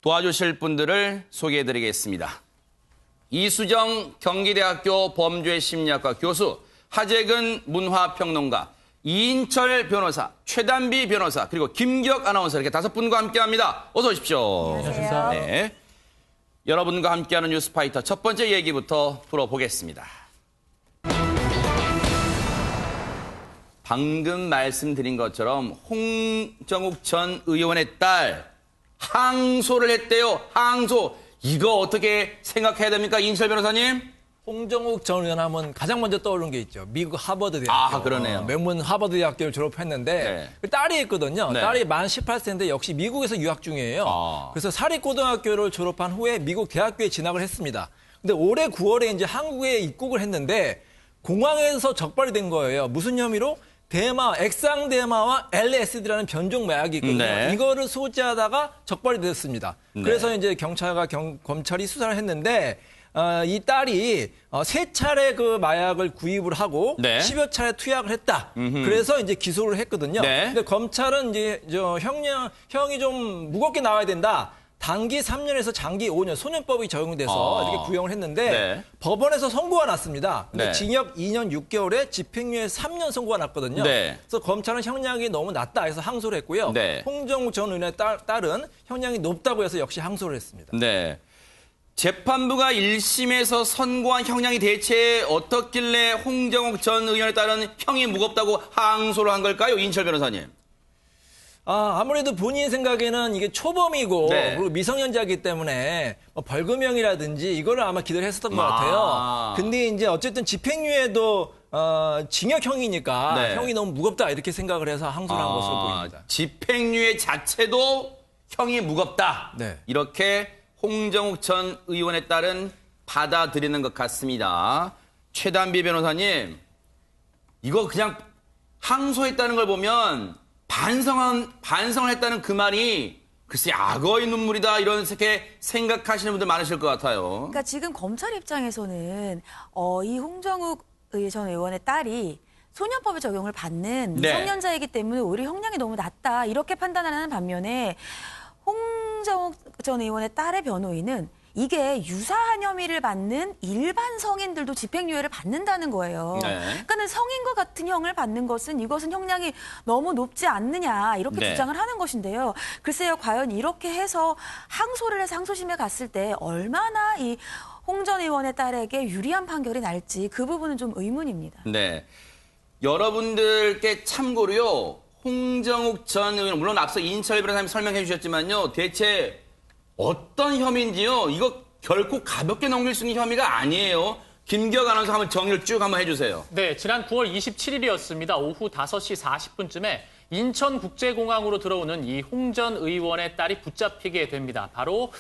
도와주실 분들을 소개해드리겠습니다. 이수정 경기대학교 범죄심리학과 교수, 하재근 문화평론가, 이인철 변호사, 최단비 변호사, 그리고 김기혁 아나운서 이렇게 5분과 함께합니다. 어서 오십시오. 안녕하세요. 네. 여러분과 함께하는 뉴스파이터 첫 번째 얘기부터 풀어보겠습니다. 방금 말씀드린 것처럼 홍정욱 전 의원의 딸 항소를 했대요. 항소. 이거 어떻게 생각해야 됩니까? 이인철 변호사님? 홍정욱 전 의원 하면 가장 먼저 떠오르는 게 있죠. 미국 하버드 대학교. 아, 그러네요. 명문 하버드 대학교를 졸업했는데 네. 그 딸이 있거든요. 네. 딸이 만 18세인데 역시 미국에서 유학 중이에요. 아. 그래서 사립고등학교를 졸업한 후에 미국 대학교에 진학을 했습니다. 근데 올해 9월에 이제 한국에 입국을 했는데 공항에서 적발이 된 거예요. 무슨 혐의로? 액상대마와 LSD라는 변종 마약이 있거든요. 네. 이거를 소지하다가 적발이 됐습니다. 네. 그래서 이제 검찰이 수사를 했는데 이 딸이 3차례 그 마약을 구입을 하고 네. 10여 차례 투약을 했다. 그래서 이제 기소를 했거든요. 네. 근데 검찰은 이제 형이 좀 무겁게 나와야 된다. 단기 3년에서 장기 5년 소년법이 적용돼서 이렇게 구형을 했는데 네. 법원에서 선고가 났습니다. 근데 네. 징역 징역 2년 6개월에 집행유예 3년 선고가 났거든요. 네. 그래서 검찰은 형량이 너무 낮다 해서 항소를 했고요. 네. 홍정욱 전 의원의 딸은 형량이 높다고 해서 역시 항소를 했습니다. 네. 재판부가 1심에서 선고한 형량이 대체 어떻길래 홍정욱 전 의원에 따른 형이 무겁다고 항소를 한 걸까요? 이인철 변호사님. 아무래도 본인 생각에는 이게 초범이고 네. 그리고 미성년자이기 때문에 뭐 벌금형이라든지 이거를 아마 기대를 했었던 것 같아요. 근데 이제 어쨌든 집행유예도 징역형이니까 네. 형이 너무 무겁다 이렇게 생각을 해서 항소를 한 것으로 보입니다. 집행유예 자체도 형이 무겁다. 네. 이렇게 홍정욱 전 의원에 따른 받아들이는 것 같습니다. 최단비 변호사님, 이거 그냥 항소했다는 걸 보면 반성을 했다는 그 말이 글쎄 악어의 눈물이다 이렇게 생각하시는 분들 많으실 것 같아요. 그러니까 지금 검찰 입장에서는 이 홍정욱 전 의원의 딸이 소년법의 적용을 받는 네. 미성년자이기 때문에 오히려 형량이 너무 낮다 이렇게 판단하는 반면에 홍정욱 전 의원의 딸의 변호인은 이게 유사한 혐의를 받는 일반 성인들도 집행유예를 받는다는 거예요. 네. 그러니까는 성인과 같은 형을 받는 것은 이것은 형량이 너무 높지 않느냐 이렇게 네. 주장을 하는 것인데요. 글쎄요, 과연 이렇게 해서 항소를 해서 항소심에 갔을 때 얼마나 이 홍 전 의원의 딸에게 유리한 판결이 날지 그 부분은 좀 의문입니다. 네. 여러분들께 참고로요. 홍정욱 전 의원, 물론 앞서 이인철 변호사님 설명해 주셨지만요. 대체 어떤 혐의인지요. 이거 결코 가볍게 넘길 수 있는 혐의가 아니에요. 김기혁 아나운서 한번 정리를 쭉 한번 해주세요. 네, 지난 9월 27일이었습니다. 오후 5시 40분쯤에 인천국제공항으로 들어오는 이 홍 전 의원의 딸이 붙잡히게 됩니다. 바로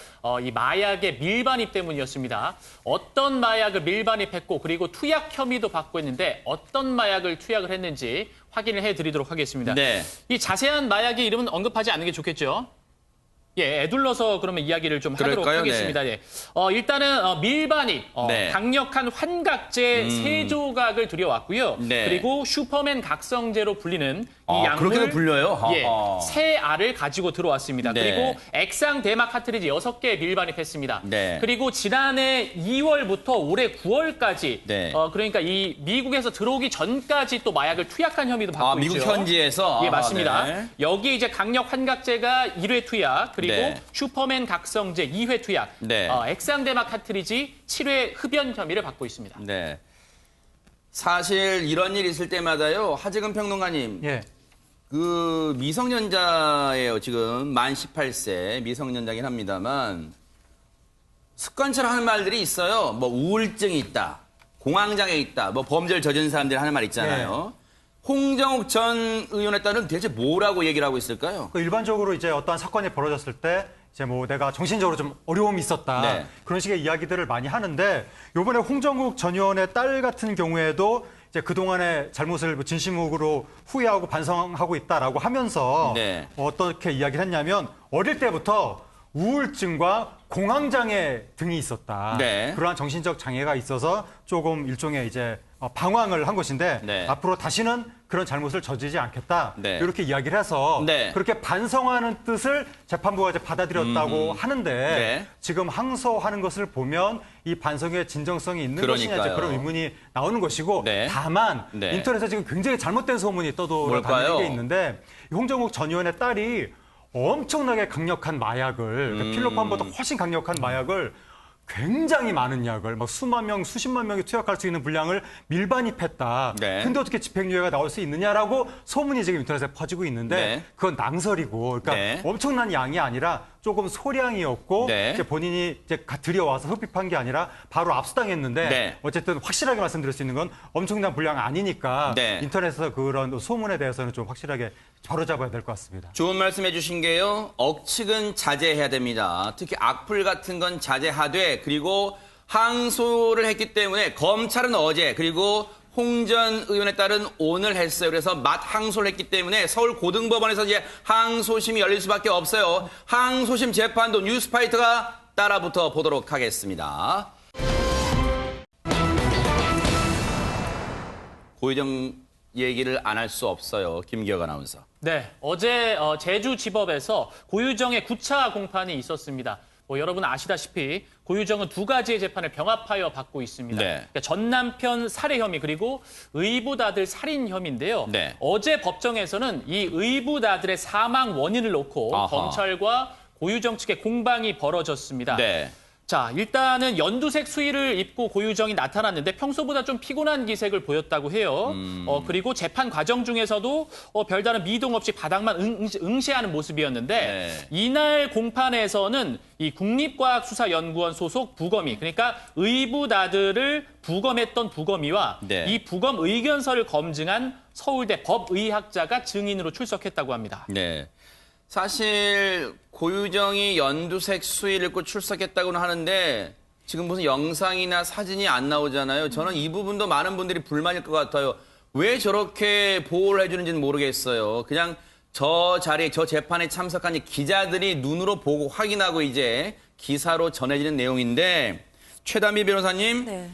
이 마약의 밀반입 때문이었습니다. 어떤 마약을 밀반입했고 그리고 투약 혐의도 받고 있는데 어떤 마약을 투약을 했는지 확인을 해드리도록 하겠습니다. 네. 이 자세한 마약의 이름은 언급하지 않는 게 좋겠죠? 예, 애둘러서 그러면 이야기를 좀 하도록 그럴까요? 하겠습니다. 네. 일단은 밀반입, 네. 강력한 환각제 3조각을 들여왔고요. 네. 그리고 슈퍼맨 각성제로 불리는 이 약물, 그렇게도 불려요? 예, 새 알을 가지고 들어왔습니다. 네. 그리고 액상 대마 카트리지 6개 밀반입했습니다. 네. 그리고 지난해 2월부터 올해 9월까지 네. 그러니까 이 미국에서 들어오기 전까지 또 마약을 투약한 혐의도 받고 있죠. 미국 현지에서? 예, 맞습니다. 네. 여기 이제 강력 환각제가 1회 투약, 그리고 네. 슈퍼맨 각성제 2회 투약, 네. 액상대마 카트리지 7회 흡연 혐의를 받고 있습니다. 네. 사실 이런 일이 있을 때마다요. 하재근 평론가님. 예. 그 미성년자예요. 지금 만 18세 미성년자긴 합니다만 습관처럼 하는 말들이 있어요. 뭐 우울증이 있다. 공황장애 있다. 뭐 범죄를 저지른 사람들이 하는 말 있잖아요. 홍정욱 전 의원에 따른 대체 뭐라고 얘기를 하고 있을까요? 일반적으로 이제 어떠한 사건이 벌어졌을 때 이제 뭐 내가 정신적으로 좀 어려움이 있었다. 네. 그런 식의 이야기들을 많이 하는데 이번에 홍정욱 전 의원의 딸 같은 경우에도 이제 그동안의 잘못을 진심으로 후회하고 반성하고 있다라고 하면서 네. 어떻게 이야기를 했냐면 어릴 때부터 우울증과 공황장애 등이 있었다. 네. 그러한 정신적 장애가 있어서 조금 일종의 이제 방황을 한 것인데 네. 앞으로 다시는 그런 잘못을 저지르지 않겠다. 네. 이렇게 이야기를 해서 네. 그렇게 반성하는 뜻을 재판부가 이제 받아들였다고 하는데 네. 지금 항소하는 것을 보면 이 반성의 진정성이 있는 것이냐 그러니까요. 이제 그런 의문이 나오는 것이고 네. 다만 네. 인터넷에 지금 굉장히 잘못된 소문이 뭘까요? 떠돌아다니는 게 있는데 이 홍정욱 전 의원의 딸이 엄청나게 강력한 마약을 그러니까 필로폰보다 훨씬 강력한 마약을 굉장히 많은 약을 막 수만 명, 수십만 명이 투약할 수 있는 분량을 밀반입했다. 네. 근데 어떻게 집행유예가 나올 수 있느냐라고 소문이 지금 인터넷에 퍼지고 있는데 네. 그건 낭설이고 그러니까 네. 엄청난 양이 아니라 조금 소량이었고 네. 이제 본인이 이제 들여와서 흡입한 게 아니라 바로 압수당했는데 네. 어쨌든 확실하게 말씀드릴 수 있는 건 엄청난 분량 아니니까 네. 인터넷에서 그런 소문에 대해서는 좀 확실하게 바로잡아야 될 것 같습니다. 좋은 말씀 해주신 게요. 억측은 자제해야 됩니다. 특히 악플 같은 건 자제하되 그리고 항소를 했기 때문에 검찰은 어제 그리고 홍 전 의원에 따른 오늘 했어요. 그래서 항소를 했기 때문에 서울 고등법원에서 이제 항소심이 열릴 수밖에 없어요. 항소심 재판도 뉴스파이터가 따라붙어 보도록 하겠습니다. 고유정 얘기를 안 할 수 없어요. 김기혁 아나운서. 네, 어제 제주지법에서 고유정의 9차 공판이 있었습니다. 여러분 아시다시피 고유정은 두 가지의 재판을 병합하여 받고 있습니다. 네. 그러니까 전 남편 살해 혐의 그리고 의붓아들 살인 혐의인데요. 네. 어제 법정에서는 이 의붓아들의 사망 원인을 놓고 아하. 검찰과 고유정 측의 공방이 벌어졌습니다. 네. 자, 일단은 연두색 수의를 입고 고유정이 나타났는데 평소보다 좀 피곤한 기색을 보였다고 해요. 그리고 재판 과정 중에서도 별다른 미동 없이 바닥만 응시하는 모습이었는데 네. 이날 공판에서는 이 국립과학수사연구원 소속 부검이 그러니까 의붓아들을 부검했던 부검이와 네. 이 부검 의견서를 검증한 서울대 법의학자가 증인으로 출석했다고 합니다. 네. 사실 고유정이 연두색 수의를 입고 출석했다고는 하는데 지금 무슨 영상이나 사진이 안 나오잖아요. 저는 이 부분도 많은 분들이 불만일 것 같아요. 왜 저렇게 보호를 해주는지는 모르겠어요. 그냥 저 자리에 저 재판에 참석한 이 기자들이 눈으로 보고 확인하고 이제 기사로 전해지는 내용인데 최단비 변호사님. 네.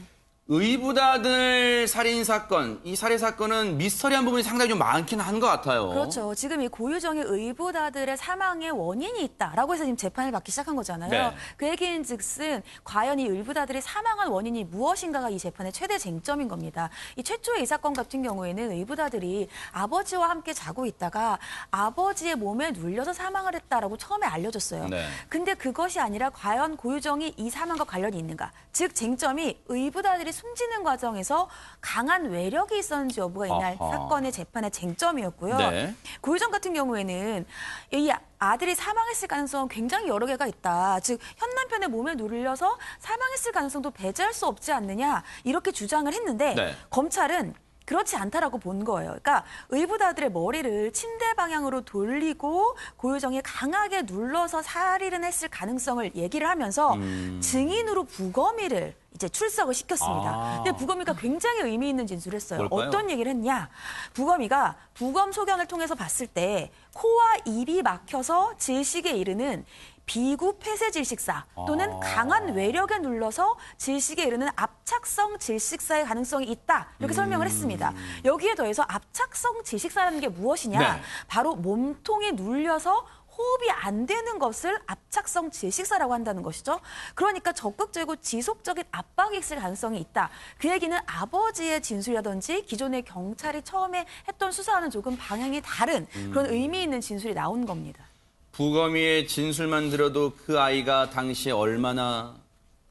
의붓아들 살인 사건, 이 살해 사건은 미스터리한 부분이 상당히 좀 많긴 한 것 같아요. 그렇죠. 지금 이 고유정의 의붓아들의 사망의 원인이 있다라고 해서 지금 재판을 받기 시작한 거잖아요. 네. 그 얘기인즉슨 과연 이 의붓아들이 사망한 원인이 무엇인가가 이 재판의 최대 쟁점인 겁니다. 이 최초의 이 사건 같은 경우에는 의붓아들이 아버지와 함께 자고 있다가 아버지의 몸에 눌려서 사망을 했다라고 처음에 알려졌어요. 네. 근데 그것이 아니라 과연 고유정이 이 사망과 관련이 있는가? 즉 쟁점이 의붓아들이 숨지는 과정에서 강한 외력이 있었는지 여부가 이날 아하. 사건의 재판의 쟁점이었고요. 네. 고유정 같은 경우에는 이 아들이 사망했을 가능성은 굉장히 여러 개가 있다. 즉 현 남편의 몸에 눌려서 사망했을 가능성도 배제할 수 없지 않느냐 이렇게 주장을 했는데 네. 검찰은 그렇지 않다라고 본 거예요. 그러니까 의붓아들의 머리를 침대 방향으로 돌리고 고유정이 강하게 눌러서 살인을 했을 가능성을 얘기를 하면서 증인으로 부검이를 이제 출석을 시켰습니다. 아. 근데 부검이가 굉장히 의미 있는 진술을 했어요. 뭘까요? 어떤 얘기를 했냐? 부검이가 부검 소견을 통해서 봤을 때 코와 입이 막혀서 질식에 이르는 비구 폐쇄 질식사 또는 강한 외력에 눌러서 질식에 이르는 압착성 질식사의 가능성이 있다. 이렇게 설명을 했습니다. 여기에 더해서 압착성 질식사라는 게 무엇이냐? 네. 바로 몸통에 눌려서 호흡이 안 되는 것을 압착성 질식사라고 한다는 것이죠. 그러니까 적극적이고 지속적인 압박이 있을 가능성이 있다. 그 얘기는 아버지의 진술이라든지 기존의 경찰이 처음에 했던 수사와는 조금 방향이 다른 그런 의미 있는 진술이 나온 겁니다. 부검이의 진술만 들어도 그 아이가 당시에 얼마나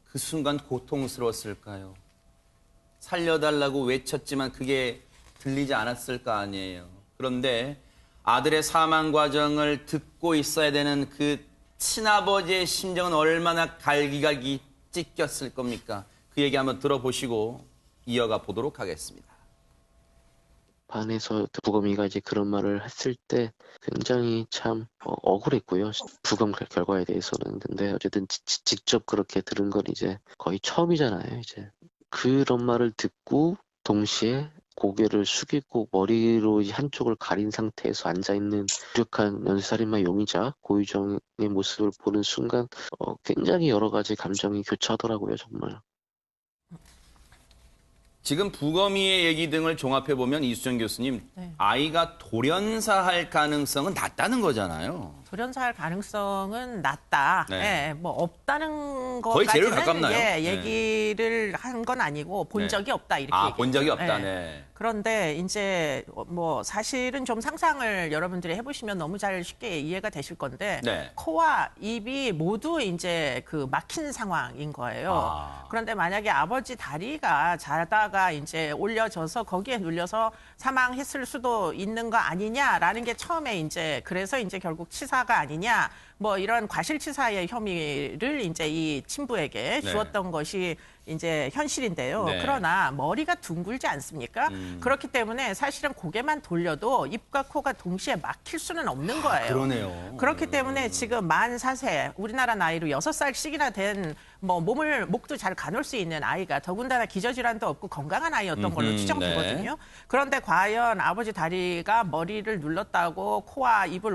그 순간 고통스러웠을까요? 살려달라고 외쳤지만 그게 들리지 않았을 거 아니에요. 그런데 아들의 사망 과정을 듣고 있어야 되는 그 친아버지의 심정은 얼마나 갈기갈기 찢겼을 겁니까? 그 얘기 한번 들어보시고 이어가 보도록 하겠습니다. 반에서 부검이가 이제 그런 말을 했을 때 굉장히 참 억울했고요. 부검 결과에 대해서는. 근데 어쨌든 직접 그렇게 들은 건 이제 거의 처음이잖아요. 이제 그런 말을 듣고 동시에 고개를 숙이고 머리로 한쪽을 가린 상태에서 앉아있는 무력한 연쇄살인마 용의자 고유정의 모습을 보는 순간 굉장히 여러 가지 감정이 교차하더라고요. 정말. 지금 부검의의 얘기 등을 종합해 보면 이수정 교수님, 아이가 돌연사할 가능성은 낮다는 거잖아요. 돌연사할 가능성은 낮다. 네. 예, 뭐 없다는 거의 제로에 거까지는 가깝나요? 네. 얘기를 한 건 아니고 본 네. 적이 없다 이렇게 아, 얘기해요. 본 적이 없다. 예. 네. 그런데 이제 뭐 사실은 좀 상상을 여러분들이 해보시면 너무 잘 쉽게 이해가 되실 건데 네. 코와 입이 모두 이제 그 막힌 상황인 거예요. 아. 그런데 만약에 아버지 다리가 자다가 이제 올려져서 거기에 눌려서 사망했을 수도 있는 거 아니냐라는 게 처음에 이제 그래서 이제 결국 치사가 아니냐 뭐 이런 과실치사의 혐의를 이제 이 친부에게 네. 주었던 것이 이제 현실인데요. 네. 그러나 머리가 둥글지 않습니까? 그렇기 때문에 사실은 고개만 돌려도 입과 코가 동시에 막힐 수는 없는 거예요. 그러네요. 그렇기 때문에 지금 만 4세, 우리나라 나이로 6살씩이나 된 뭐 목도 잘 가눌 수 있는 아이가 더군다나 기저질환도 없고 건강한 아이였던 걸로 추정되거든요. 네. 그런데 과연 아버지 다리가 머리를 눌렀다고 코와 입을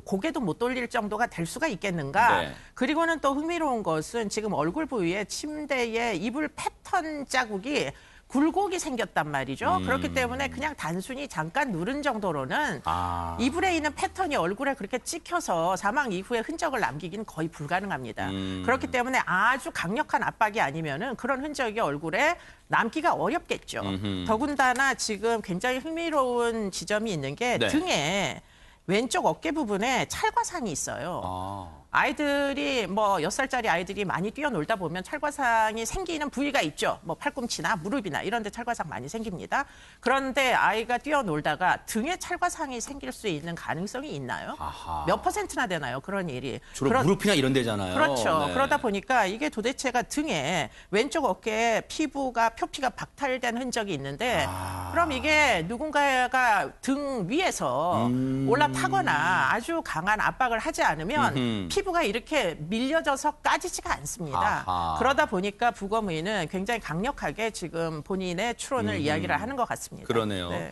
고개도 못 돌릴 정도가 될 수가 있겠는가? 네. 그리고는 또 흥미로운 것은 지금 얼굴 부위에 침대에 이불 패턴 자국이 굴곡이 생겼단 말이죠. 그렇기 때문에 그냥 단순히 잠깐 누른 정도로는 아. 이불에 있는 패턴이 얼굴에 그렇게 찍혀서 사망 이후에 흔적을 남기긴 거의 불가능합니다. 그렇기 때문에 아주 강력한 압박이 아니면은 그런 흔적이 얼굴에 남기가 어렵겠죠. 더군다나 지금 굉장히 흥미로운 지점이 있는 게 네. 등에 왼쪽 어깨 부분에 찰과상이 있어요. 아. 아이들이 뭐 6살짜리 아이들이 많이 뛰어놀다 보면 찰과상이 생기는 부위가 있죠. 뭐 팔꿈치나 무릎이나 이런 데 찰과상 많이 생깁니다. 그런데 아이가 뛰어놀다가 등에 찰과상이 생길 수 있는 가능성이 있나요? 아하. 몇 %나 되나요? 그런 일이. 주로 무릎이나 이런 데잖아요. 그렇죠. 네. 그러다 보니까 이게 도대체가 등에 왼쪽 어깨에 표피가 박탈된 흔적이 있는데 그럼 이게 누군가가 등 위에서 올라타거나 아주 강한 압박을 하지 않으면 피부가 이렇게 밀려져서 까지지가 않습니다. 아하. 그러다 보니까 부검의는 굉장히 강력하게 지금 본인의 추론을 이야기를 하는 것 같습니다. 그러네요. 네.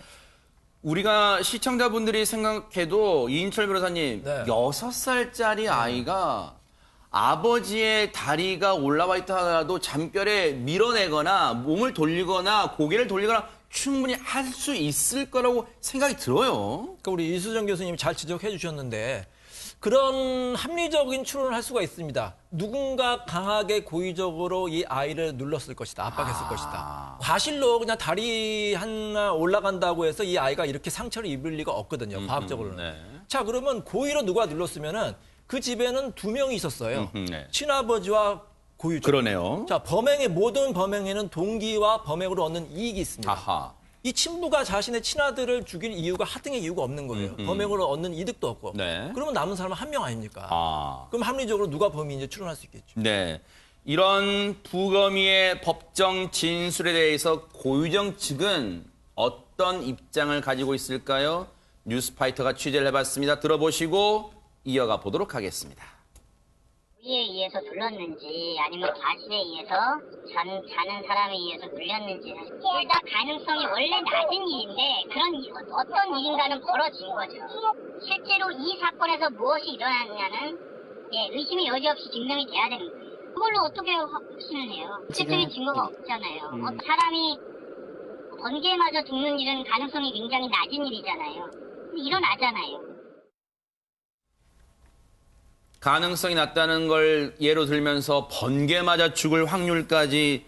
우리가 시청자분들이 생각해도 이인철 변호사님, 네. 6살짜리 아이가 아버지의 다리가 올라와 있다 하더라도 잠결에 밀어내거나 몸을 돌리거나 고개를 돌리거나 충분히 할 수 있을 거라고 생각이 들어요. 그러니까 우리 이수정 교수님이 잘 지적해 주셨는데 그런 합리적인 추론을 할 수가 있습니다. 누군가 강하게 고의적으로 이 아이를 눌렀을 것이다. 압박했을 것이다. 과실로 그냥 다리 하나 올라간다고 해서 이 아이가 이렇게 상처를 입을 리가 없거든요. 과학적으로는. 네. 자, 그러면 고의로 누가 눌렀으면은 그 집에는 2명이 있었어요. 네. 친아버지와 고유자. 그러네요. 자, 모든 범행에는 동기와 범행으로 얻는 이익이 있습니다. 아하. 이 친부가 자신의 친아들을 죽일 이유가 하등의 이유가 없는 거예요. 범행으로 얻는 이득도 없고. 네. 그러면 남은 사람은 한 명 아닙니까? 아. 그럼 합리적으로 누가 범인인지 추론할 수 있겠죠. 네. 이런 부검의의 법정 진술에 대해서 고유정 측은 어떤 입장을 가지고 있을까요? 뉴스파이터가 취재를 해봤습니다. 들어보시고 이어가 보도록 하겠습니다. 위에 의해서 눌렀는지 아니면 과실에 의해서 자는 사람에 의해서 눌렸는지 둘 다 가능성이 원래 낮은 일인데 그런 어떤 일인가는 벌어진 거죠. 실제로 이 사건에서 무엇이 일어났냐는 의심의 여지 없이 증명이 돼야 되는 거예요. 그걸로 어떻게 확신을 해요? 실질적인 증거가 없잖아요. 사람이 번개에 맞아 죽는 일은 가능성이 굉장히 낮은 일이잖아요. 일어나잖아요. 가능성이 낮다는 걸 예로 들면서 번개 맞아 죽을 확률까지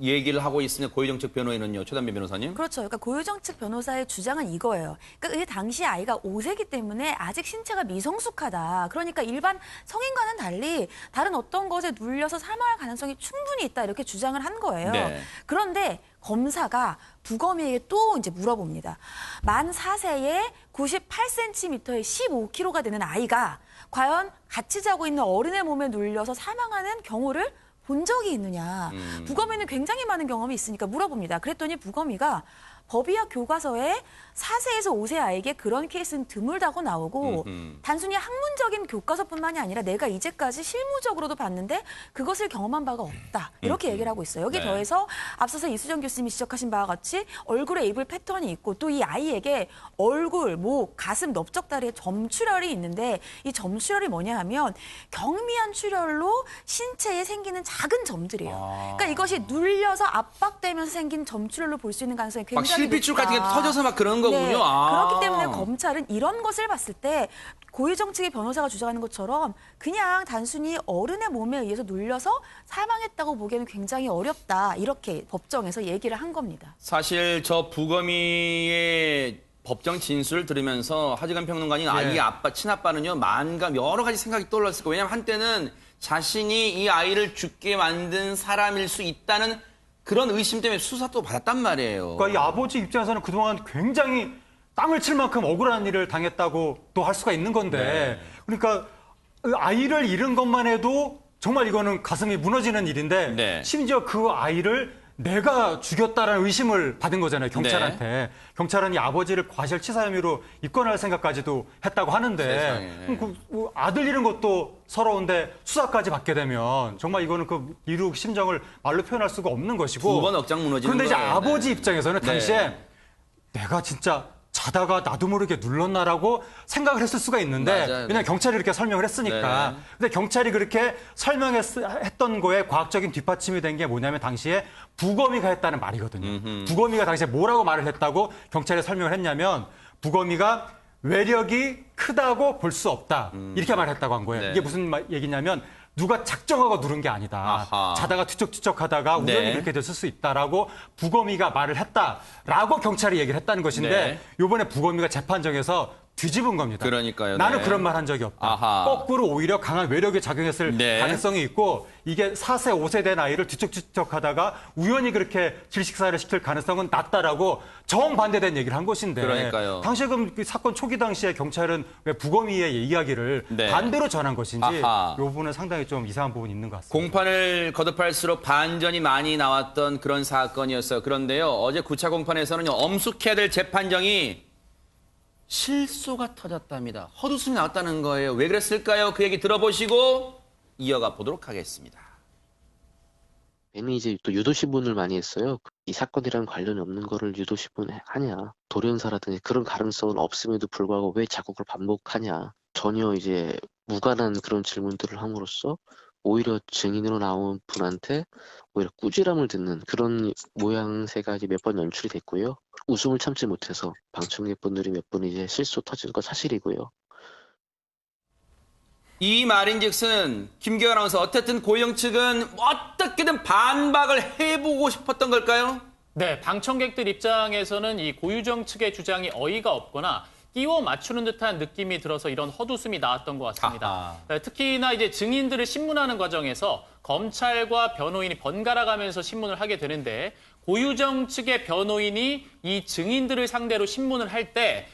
얘기를 하고 있으면 고유정 측 변호인은요, 최단비 변호사님? 그렇죠. 그러니까 고유정 측 변호사의 주장은 이거예요. 그러니까 이 당시 아이가 5세기 때문에 아직 신체가 미성숙하다. 그러니까 일반 성인과는 달리 다른 어떤 것에 눌려서 사망할 가능성이 충분히 있다. 이렇게 주장을 한 거예요. 네. 그런데 검사가 부검의에게 또 이제 물어봅니다. 만 4세에 98cm에 15kg가 되는 아이가 과연 같이 자고 있는 어른의 몸에 눌려서 사망하는 경우를 본 적이 있느냐. 부검의는 굉장히 많은 경험이 있으니까 물어봅니다. 그랬더니 부검의가 법의학 교과서에 4세에서 5세 아이에게 그런 케이스는 드물다고 나오고 단순히 학문적인 교과서뿐만이 아니라 내가 이제까지 실무적으로도 봤는데 그것을 경험한 바가 없다. 이렇게 얘기를 하고 있어요. 여기에 네. 더해서 앞서서 이수정 교수님이 지적하신 바와 같이 얼굴에 입을 패턴이 있고 또 이 아이에게 얼굴, 목, 가슴, 넓적다리에 점출혈이 있는데 이 점출혈이 뭐냐 하면 경미한 출혈로 신체에 생기는 작은 점들이에요. 그러니까 이것이 눌려서 압박되면서 생긴 점출혈로 볼 수 있는 가능성이 막 굉장히 실핏줄 높다. 같은 게 터져서 막 그런 거군요. 네, 아. 그렇기 때문에 검찰은 이런 것을 봤을 때 고유정 측의 변호사가 주장하는 것처럼 그냥 단순히 어른의 몸에 의해서 눌려서 사망했다고 보기에는 굉장히 어렵다. 이렇게 법정에서 얘기를 한 겁니다. 사실 저 부검이의 법정 진술을 들으면서 하지간 평론가님 아이의 아빠, 친아빠는요 만감 여러 가지 생각이 떠올랐을 거예요. 왜냐하면 한때는 자신이 이 아이를 죽게 만든 사람일 수 있다는 그런 의심 때문에 수사도 받았단 말이에요. 그러니까 이 아버지 입장에서는 그동안 굉장히 땅을 칠 만큼 억울한 일을 당했다고 또 할 수가 있는 건데 그러니까 그 아이를 잃은 것만 해도 정말 이거는 가슴이 무너지는 일인데 네. 심지어 그 아이를 내가 죽였다라는 의심을 받은 거잖아요, 경찰한테. 네. 경찰은 이 아버지를 과실치사 혐의로 입건할 생각까지도 했다고 하는데 세상에. 그럼 그 아들 잃은 것도 서러운데 수사까지 받게 되면 정말 이거는 그 이루 심정을 말로 표현할 수가 없는 것이고 두 번 억장 무너지는 그런데 이제 거예요. 아버지 네. 입장에서는 당시에 내가 진짜 자다가 나도 모르게 눌렀나라고 생각을 했을 수가 있는데 맞아요. 왜냐하면 경찰이 이렇게 설명을 했으니까. 네. 근데 경찰이 그렇게 설명했던 거에 과학적인 뒷받침이 된 게 뭐냐면 당시에 부검이가 했다는 말이거든요. 부검이가 당시에 뭐라고 말을 했다고 경찰에 설명을 했냐면 부검이가 외력이 크다고 볼 수 없다. 이렇게 말했다고 한 거예요. 네. 이게 무슨 얘기냐면 누가 작정하고 누른 게 아니다. 아하. 자다가 뒤척뒤척하다가 우연히 네. 그렇게 됐을 수 있다라고 부검이가 말을 했다라고 경찰이 얘기를 했다는 것인데 네. 이번에 부검이가 재판정에서 뒤집은 겁니다. 그러니까요. 나는 네. 그런 말 한 적이 없다. 아하. 거꾸로 오히려 강한 외력이 작용했을 네. 가능성이 있고 이게 4세, 5세 된 아이를 뒤척뒤척하다가 우연히 그렇게 질식사를 시킬 가능성은 낮다라고 정반대된 얘기를 한 것인데 그러니까요. 당시에 그럼 그 사건 초기 당시에 경찰은 왜 부검이의 이야기를 네. 반대로 전한 것인지 아하. 이 부분은 상당히 좀 이상한 부분이 있는 것 같습니다. 공판을 거듭할수록 반전이 많이 나왔던 그런 사건이었어요. 그런데요, 어제 9차 공판에서는요, 엄숙해야 될 재판정이 실소가 터졌답니다. 헛웃음이 나왔다는 거예요. 왜 그랬을까요? 그 얘기 들어보시고 이어가 보도록 하겠습니다. 괜히 이제 또 유도신문을 많이 했어요. 이 사건이랑 관련이 없는 거를 유도신문에 하냐. 돌연사라든지 그런 가능성은 없음에도 불구하고 왜 자꾸 그걸 반복하냐. 전혀 이제 무관한 그런 질문들을 함으로써 오히려 증인으로 나온 분한테 오히려 꾸지람을 듣는 그런 모양새가 이제 몇 번 연출이 됐고요. 웃음을 참지 못해서 방청객분들이 몇 분 이제 실소 터진 건 사실이고요. 이 말인즉슨 김기현 아나운서 어쨌든 고영 측은 어떻게든 반박을 해보고 싶었던 걸까요? 네, 방청객들 입장에서는 이 고유정 측의 주장이 어이가 없거나 끼워 맞추는 듯한 느낌이 들어서 이런 헛웃음이 나왔던 것 같습니다. 아하. 네, 특히나 이제 증인들을 신문하는 과정에서 검찰과 변호인이 번갈아 가면서 신문을 하게 되는데 고유정 측의 변호인이 이 증인들을 상대로 신문을 할 때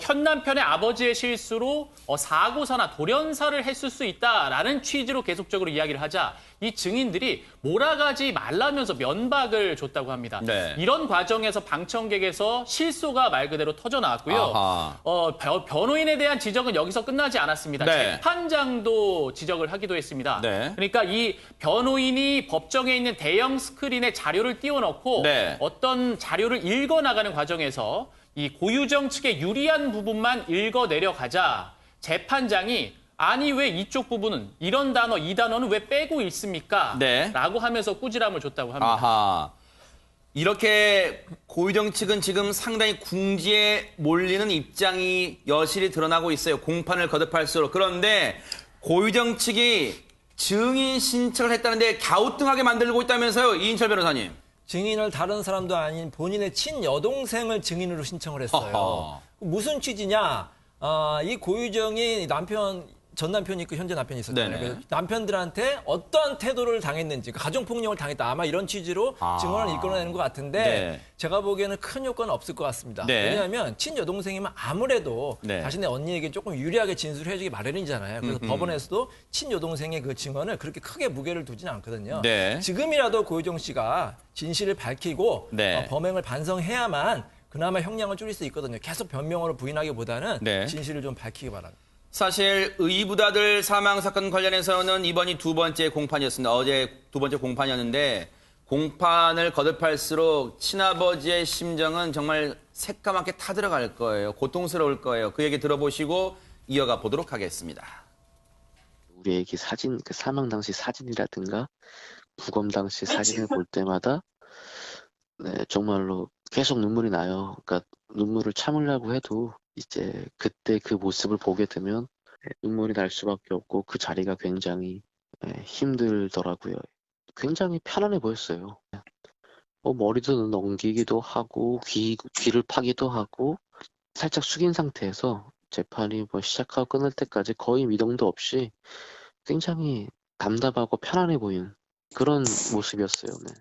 현 남편의 아버지의 실수로 사고사나 돌연사를 했을 수 있다라는 취지로 계속적으로 이야기를 하자 이 증인들이 몰아가지 말라면서 면박을 줬다고 합니다. 네. 이런 과정에서 방청객에서 실소가 말 그대로 터져 나왔고요. 아하. 변호인에 대한 지적은 여기서 끝나지 않았습니다. 네. 재판장도 지적을 하기도 했습니다. 네. 그러니까 이 변호인이 법정에 있는 대형 스크린에 자료를 띄워놓고 네. 어떤 자료를 읽어나가는 과정에서 이 고유정 측의 유리한 부분만 읽어 내려가자 재판장이 아니 왜 이쪽 부분은 이런 단어 이 단어는 왜 빼고 있습니까? 네. 라고 하면서 꾸지람을 줬다고 합니다. 아하. 이렇게 고유정 측은 지금 상당히 궁지에 몰리는 입장이 여실히 드러나고 있어요. 공판을 거듭할수록. 그런데 고유정 측이 증인 신청을 했다는데 갸우뚱하게 만들고 있다면서요, 이인철 변호사님. 증인을 다른 사람도 아닌 본인의 친여동생을 증인으로 신청을 했어요. 허허. 무슨 취지냐? 이 고유정이 남편 전 남편이 있고 현재 남편이 있었잖아요. 네네. 그래서 남편들한테 어떠한 태도를 당했는지, 가정폭력을 당했다. 아마 이런 취지로 증언을 이끌어내는 것 같은데 네. 제가 보기에는 큰 효과는 없을 것 같습니다. 네. 왜냐하면 친여동생이면 아무래도 네. 자신의 언니에게 조금 유리하게 진술을 해주기 마련이잖아요. 그래서 법원에서도 친여동생의 그 증언을 그렇게 크게 무게를 두지는 않거든요. 네. 지금이라도 고유정 씨가 진실을 밝히고 네. 범행을 반성해야만 그나마 형량을 줄일 수 있거든요. 계속 변명으로 부인하기보다는 네. 진실을 좀 밝히기 바랍니다. 사실 의붓아들 사망 사건 관련해서는 이번이 두 번째 공판이었습니다. 어제 두 번째 공판이었는데 공판을 거듭할수록 친아버지의 심정은 정말 새까맣게 타들어갈 거예요. 고통스러울 거예요. 그 얘기 들어보시고 이어가 보도록 하겠습니다. 우리 애기 사진, 그 사망 당시 사진이라든가 부검 당시 사진을 볼 때마다 네, 정말로 계속 눈물이 나요. 그러니까 눈물을 참으려고 해도 이제 그때 그 모습을 보게 되면 눈물이 날 수밖에 없고 그 자리가 굉장히 힘들더라고요. 굉장히 편안해 보였어요. 머리도 넘기기도 하고 귀를 파기도 하고 살짝 숙인 상태에서 재판이 시작하고 끊을 때까지 거의 미동도 없이 굉장히 담담하고 편안해 보이는 그런 모습이었어요. 네.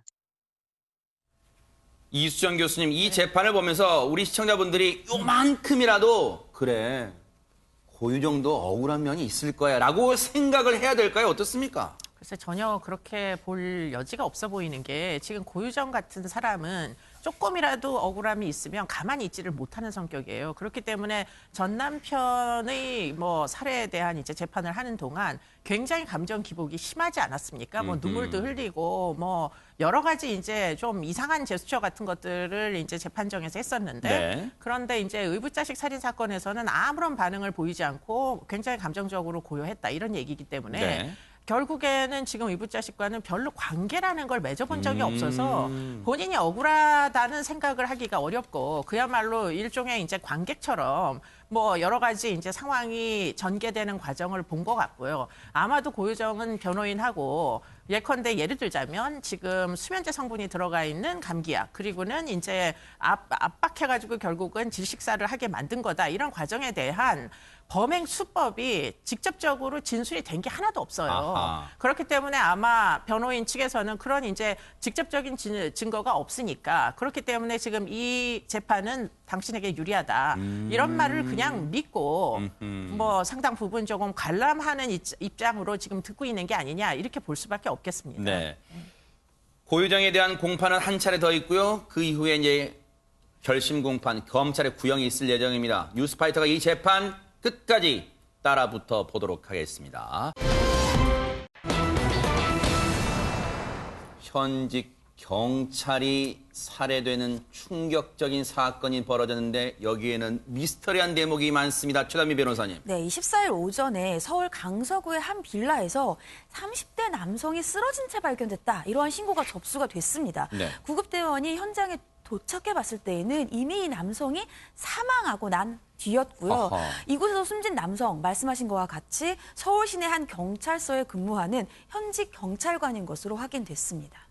이수정 교수님, 이 재판을 보면서 우리 시청자분들이 요만큼이라도 그래, 고유정도 억울한 면이 있을 거야 라고 생각을 해야 될까요? 어떻습니까? 글쎄 전혀 그렇게 볼 여지가 없어 보이는 게 지금 고유정 같은 사람은 조금이라도 억울함이 있으면 가만히 있지를 못하는 성격이에요. 그렇기 때문에 전 남편의 살해에 대한 이제 재판을 하는 동안 굉장히 감정 기복이 심하지 않았습니까? 눈물도 흘리고 여러 가지 이제 좀 이상한 제스처 같은 것들을 이제 재판정에서 했었는데 네. 그런데 이제 의붓자식 살인 사건에서는 아무런 반응을 보이지 않고 굉장히 감정적으로 고요했다 이런 얘기이기 때문에 네. 결국에는 지금 이붓자식과는 별로 관계라는 걸 맺어본 적이 없어서 본인이 억울하다는 생각을 하기가 어렵고 그야말로 일종의 이제 관객처럼 여러 가지 이제 상황이 전개되는 과정을 본 것 같고요. 아마도 고유정은 변호인하고 예컨대 예를 들자면 지금 수면제 성분이 들어가 있는 감기약 그리고는 이제 압박해가지고 결국은 질식사를 하게 만든 거다 이런 과정에 대한 범행 수법이 직접적으로 진술이 된 게 하나도 없어요. 아하. 그렇기 때문에 아마 변호인 측에서는 그런 이제 직접적인 증거가 없으니까 그렇기 때문에 지금 이 재판은 당신에게 유리하다. 이런 말을 그냥 믿고 상당 부분 조금 관람하는 입장으로 지금 듣고 있는 게 아니냐 이렇게 볼 수밖에 없겠습니다. 네. 고유정에 대한 공판은 한 차례 더 있고요. 그 이후에 이제 결심 공판, 검찰의 구형이 있을 예정입니다. 뉴스파이터가 이 재판 끝까지 따라붙어 보도록 하겠습니다. 현직 경찰이 살해되는 충격적인 사건이 벌어졌는데 여기에는 미스터리한 대목이 많습니다. 최단미 변호사님. 네, 24일 오전에 서울 강서구의 한 빌라에서 30대 남성이 쓰러진 채 발견됐다. 이러한 신고가 접수가 됐습니다. 네. 구급대원이 현장에 도착해 봤을 때에는 이미 이 남성이 사망하고 난 뒤였고요. 어허. 이곳에서 숨진 남성, 말씀하신 것과 같이 서울 시내 한 경찰서에 근무하는 현직 경찰관인 것으로 확인됐습니다.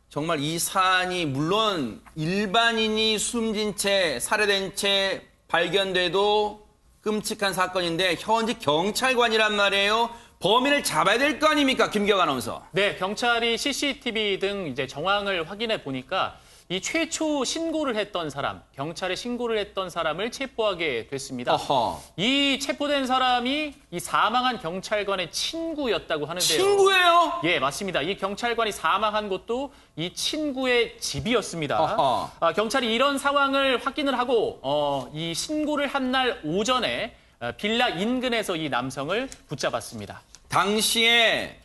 정말 이 사안이 물론 일반인이 숨진 채 살해된 채 발견돼도 끔찍한 사건인데 현직 경찰관이란 말이에요. 범인을 잡아야 될 거 아닙니까? 김기혁 아나운서. 네, 경찰이 CCTV 등 이제 정황을 확인해 보니까 이 최초 신고를 했던 사람, 경찰에 신고를 했던 사람을 체포하게 됐습니다. 어허. 이 체포된 사람이 이 사망한 경찰관의 친구였다고 하는데요. 친구예요? 예, 맞습니다. 이 경찰관이 사망한 곳도 이 친구의 집이었습니다. 어허. 경찰이 이런 상황을 확인을 하고 이 신고를 한 날 오전에 빌라 인근에서 이 남성을 붙잡았습니다. 당시에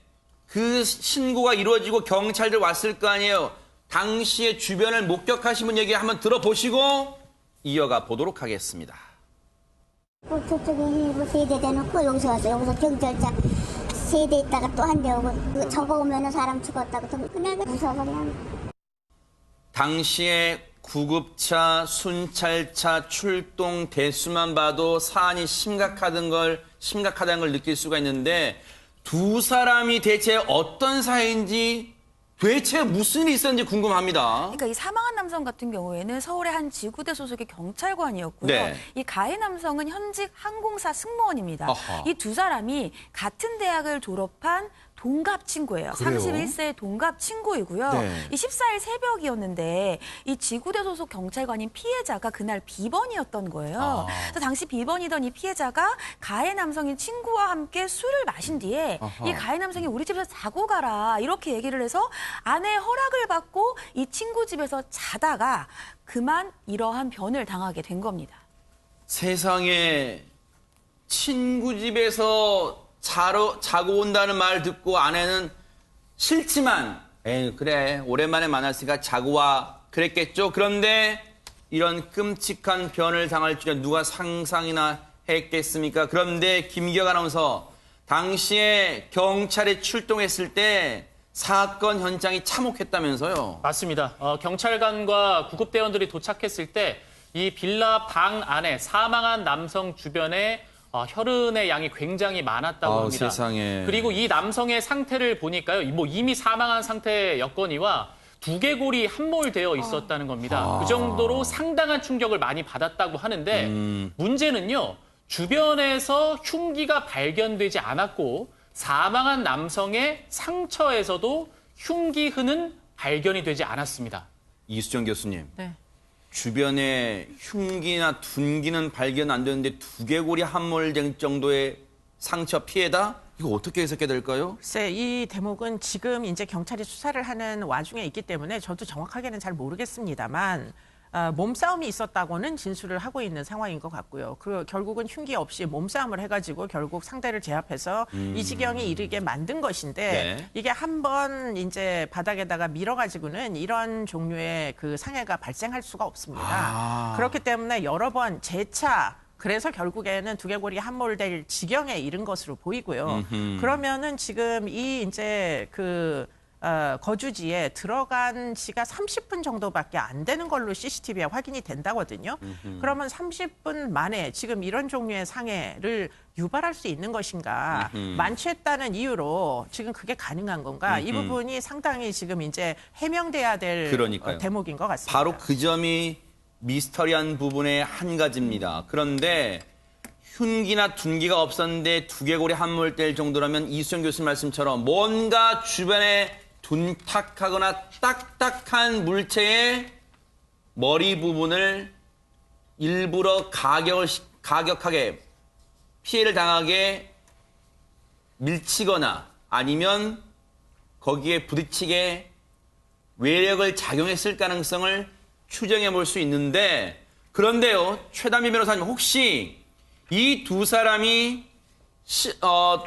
그 신고가 이루어지고 경찰들 왔을 거 아니에요. 당시의 주변을 목격하신 분 얘기 한번 들어보시고 이어가 보도록 하겠습니다. 저쪽에 세대 대놓고 여기서 왔어요. 여기서 경찰차 세대 있다가 또 한 대 오고 저거 오면은 사람 죽었다고 그냥 무서워서 그냥. 당시에 구급차, 순찰차 출동 대수만 봐도 사안이 심각하다는 걸 느낄 수가 있는데 두 사람이 대체 어떤 사이인지 대체 무슨 일이 있었는지 궁금합니다. 그러니까 이 사망한 남성 같은 경우에는 서울의 한 지구대 소속의 경찰관이었고요. 네. 이 가해 남성은 현직 항공사 승무원입니다. 아하. 이 두 사람이 같은 대학을 졸업한 동갑 친구예요. 그래요? 31세의 동갑 친구이고요. 네. 이 14일 새벽이었는데 이 지구대 소속 경찰관인 피해자가 그날 비번이었던 거예요. 그래서 당시 비번이던 이 피해자가 가해 남성인 친구와 함께 술을 마신 뒤에 아하. 이 가해 남성이 우리 집에서 자고 가라 이렇게 얘기를 해서 아내의 허락을 받고 이 친구 집에서 자다가 그만 이러한 변을 당하게 된 겁니다. 세상에 친구 집에서 자고 온다는 말 듣고 아내는 싫지만 에이 그래 오랜만에 만났으니까 자고 와 그랬겠죠. 그런데 이런 끔찍한 변을 당할 줄은 누가 상상이나 했겠습니까? 그런데 김기혁 아나운서 당시에 경찰이 출동했을 때 사건 현장이 참혹했다면서요. 맞습니다. 경찰관과 구급대원들이 도착했을 때 이 빌라 방 안에 사망한 남성 주변에 혈흔의 양이 굉장히 많았다고 아우, 합니다. 세상에. 그리고 이 남성의 상태를 보니까요, 뭐 이미 사망한 상태의 여건이와 두개골이 함몰되어 있었다는 겁니다. 그 정도로 상당한 충격을 많이 받았다고 하는데 문제는요, 주변에서 흉기가 발견되지 않았고 사망한 남성의 상처에서도 흉기 흔은 발견이 되지 않았습니다. 이수정 교수님. 네. 주변에 흉기나 둔기는 발견 안 되는데 두개골이 함몰된 정도의 상처 피해다? 이거 어떻게 해석해야 될까요? 글쎄, 이 대목은 지금 이제 경찰이 수사를 하는 와중에 있기 때문에 저도 정확하게는 잘 모르겠습니다만 몸싸움이 있었다고는 진술을 하고 있는 상황인 것 같고요. 결국은 흉기 없이 몸싸움을 해가지고 결국 상대를 제압해서 이 지경에 이르게 만든 것인데 네. 이게 한번 이제 바닥에다가 밀어가지고는 이런 종류의 그 상해가 발생할 수가 없습니다. 그렇기 때문에 여러 번 재차 그래서 결국에는 두개골이 함몰될 지경에 이른 것으로 보이고요. 그러면은 지금 이 이제 거주지에 들어간 지가 30분 정도밖에 안 되는 걸로 CCTV에 확인이 된다거든요. 그러면 30분 만에 지금 이런 종류의 상해를 유발할 수 있는 것인가? 만취했다는 이유로 지금 그게 가능한 건가? 이 부분이 상당히 지금 이제 해명돼야 될 그러니까요. 대목인 것 같습니다. 바로 그 점이 미스터리한 부분의 한 가지입니다. 그런데 흉기나 둔기가 없었는데 두개골이 함몰될 정도라면 이수정 교수님 말씀처럼 뭔가 주변에 둔탁하거나 딱딱한 물체의 머리 부분을 일부러 가격하게 피해를 당하게 밀치거나 아니면 거기에 부딪히게 외력을 작용했을 가능성을 추정해 볼 수 있는데 그런데요, 최단비 변호사님 혹시 이 두 사람이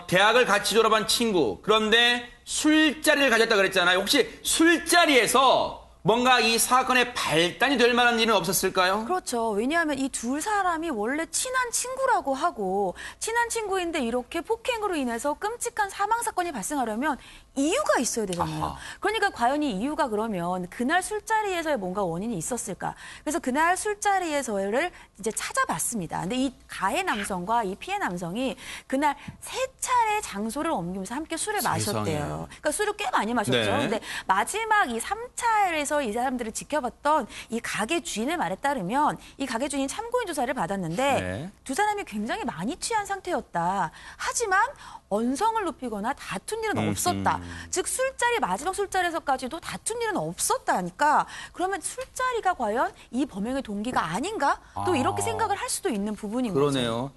대학을 같이 졸업한 친구 그런데 술자리를 가졌다 그랬잖아요. 혹시 술자리에서 뭔가 이 사건의 발단이 될 만한 일은 없었을까요? 그렇죠. 왜냐하면 이 두 사람이 원래 친한 친구라고 하고 친한 친구인데 이렇게 폭행으로 인해서 끔찍한 사망 사건이 발생하려면 이유가 있어야 되잖아요. 아하. 그러니까 과연 이 이유가 그러면 그날 술자리에서의 뭔가 원인이 있었을까? 그래서 그날 술자리에서를 이제 찾아봤습니다. 근데 이 가해 남성과 이 피해 남성이 그날 3차례 장소를 옮기면서 함께 술을 세상에. 마셨대요. 그러니까 술을 꽤 많이 마셨죠. 네. 근데 마지막 이 3차에서 이 사람들을 지켜봤던 이 가게 주인의 말에 따르면 이 가게 주인이 참고인 조사를 받았는데 네. 두 사람이 굉장히 많이 취한 상태였다. 하지만 언성을 높이거나 다툰 일은 없었다. 즉 술자리 마지막 술자리에서까지도 다툰 일은 없었다 하니까 그러면 술자리가 과연 이 범행의 동기가 아닌가? 또 이렇게 생각을 할 수도 있는 부분인 거죠. 그러네요.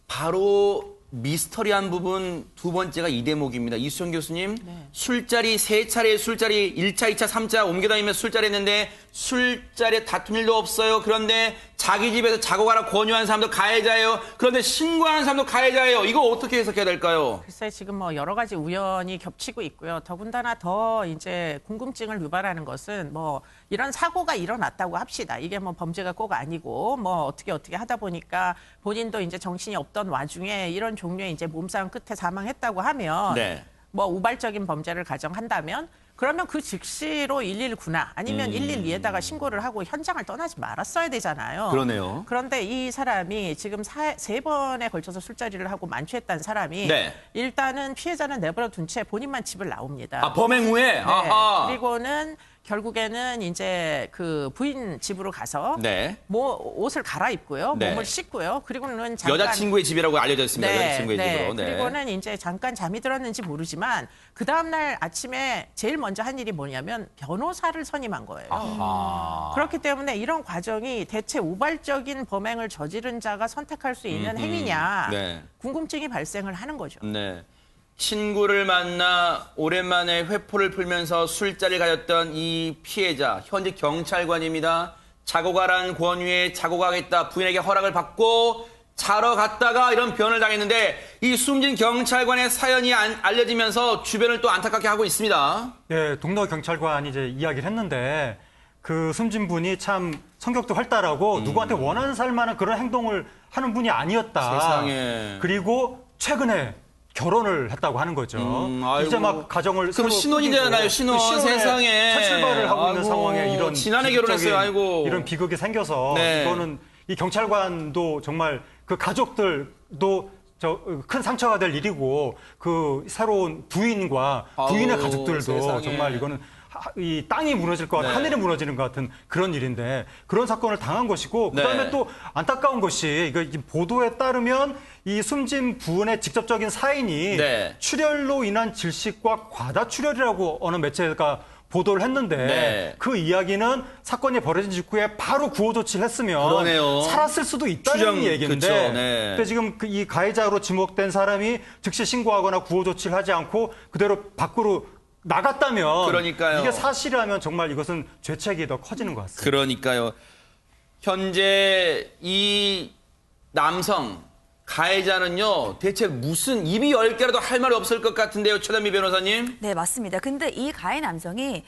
바로 미스터리한 부분 두 번째가 이 대목입니다. 이수정 교수님, 술자리 3차례 술자리 1차, 2차, 3차 옮겨다니면서 술자리 했는데 술자리에 다툰 일도 없어요. 그런데 자기 집에서 자고 가라 권유한 사람도 가해자예요. 그런데 신고하는 사람도 가해자예요. 이거 어떻게 해석해야 될까요? 글쎄 지금 뭐 여러 가지 우연이 겹치고 있고요. 더군다나 더 이제 궁금증을 유발하는 것은 뭐 이런 사고가 일어났다고 합시다. 이게 뭐 범죄가 꼭 아니고 뭐 어떻게 하다 보니까 본인도 이제 정신이 없던 와중에 이런 종류의 이제 몸싸움 끝에 사망했다고 하면 네. 뭐 우발적인 범죄를 가정한다면 그러면 그 즉시로 119나 아니면 112에다가 신고를 하고 현장을 떠나지 말았어야 되잖아요. 그러네요. 그런데 이 사람이 지금 세 번에 걸쳐서 술자리를 하고 만취했다는 사람이 네. 일단은 피해자는 내버려 둔 채 본인만 집을 나옵니다. 아, 범행 후에? 네. 아하. 그리고는 결국에는 이제 그 부인 집으로 가서 네. 뭐 옷을 갈아입고요. 네. 몸을 씻고요. 그리고는 잠깐 여자친구의 집이라고 알려져 있습니다. 네, 여자친구의 네. 집으로. 네. 그리고는 이제 잠깐 잠이 들었는지 모르지만 그 다음 날 아침에 제일 먼저 한 일이 뭐냐면 변호사를 선임한 거예요. 아하. 그렇기 때문에 이런 과정이 대체 우발적인 범행을 저지른 자가 선택할 수 있는 행위냐 네. 궁금증이 발생을 하는 거죠. 네. 친구를 만나 오랜만에 회포를 풀면서 술자리를 가졌던 이 피해자, 현재 경찰관입니다. 자고 가란 권유에 자고 가겠다 부인에게 허락을 받고 자러 갔다가 이런 변을 당했는데 이 숨진 경찰관의 사연이 알려지면서 주변을 또 안타깝게 하고 있습니다. 예, 동너 경찰관이 이제 이야기를 했는데 그 숨진 분이 참 성격도 활달하고 누구한테 원하는 살 만한 그런 행동을 하는 분이 아니었다. 세상에. 그리고 최근에 결혼을 했다고 하는 거죠. 아이고. 이제 막 가정을 그럼 새로 신혼이잖아요, 꾸리고 신혼. 그 신혼에 세상에. 첫 출발을 하고 있는 아이고, 상황에 이런 지난해 비극적인 결혼했어요, 아이고. 이런 비극이 생겨서 네. 이거는 이 경찰관도 정말 그 가족들도 큰 상처가 될 일이고 그 새로운 부인과 부인의 아우, 가족들도 세상에. 정말 이거는 이 땅이 무너질 것 같은 네. 하늘이 무너지는 것 같은 그런 일인데 그런 사건을 당한 것이고 그다음에 네. 또 안타까운 것이 이거 보도에 따르면 이 숨진 부인의 직접적인 사인이 네. 출혈로 인한 질식과 과다 출혈이라고 어느 매체가 보도를 했는데 네. 그 이야기는 사건이 벌어진 직후에 바로 구호 조치를 했으면 그러네요. 살았을 수도 있다는 추정, 얘기인데 그쵸, 네. 근데 지금 이 가해자로 지목된 사람이 즉시 신고하거나 구호 조치를 하지 않고 그대로 밖으로 나갔다면 그러니까요. 이게 사실이라면 정말 이것은 죄책이 더 커지는 것 같습니다. 그러니까요. 현재 이 남성 가해자는요. 대체 무슨 입이 10개라도 할 말이 없을 것 같은데요. 최단미 변호사님. 네, 맞습니다. 근데 이 가해 남성이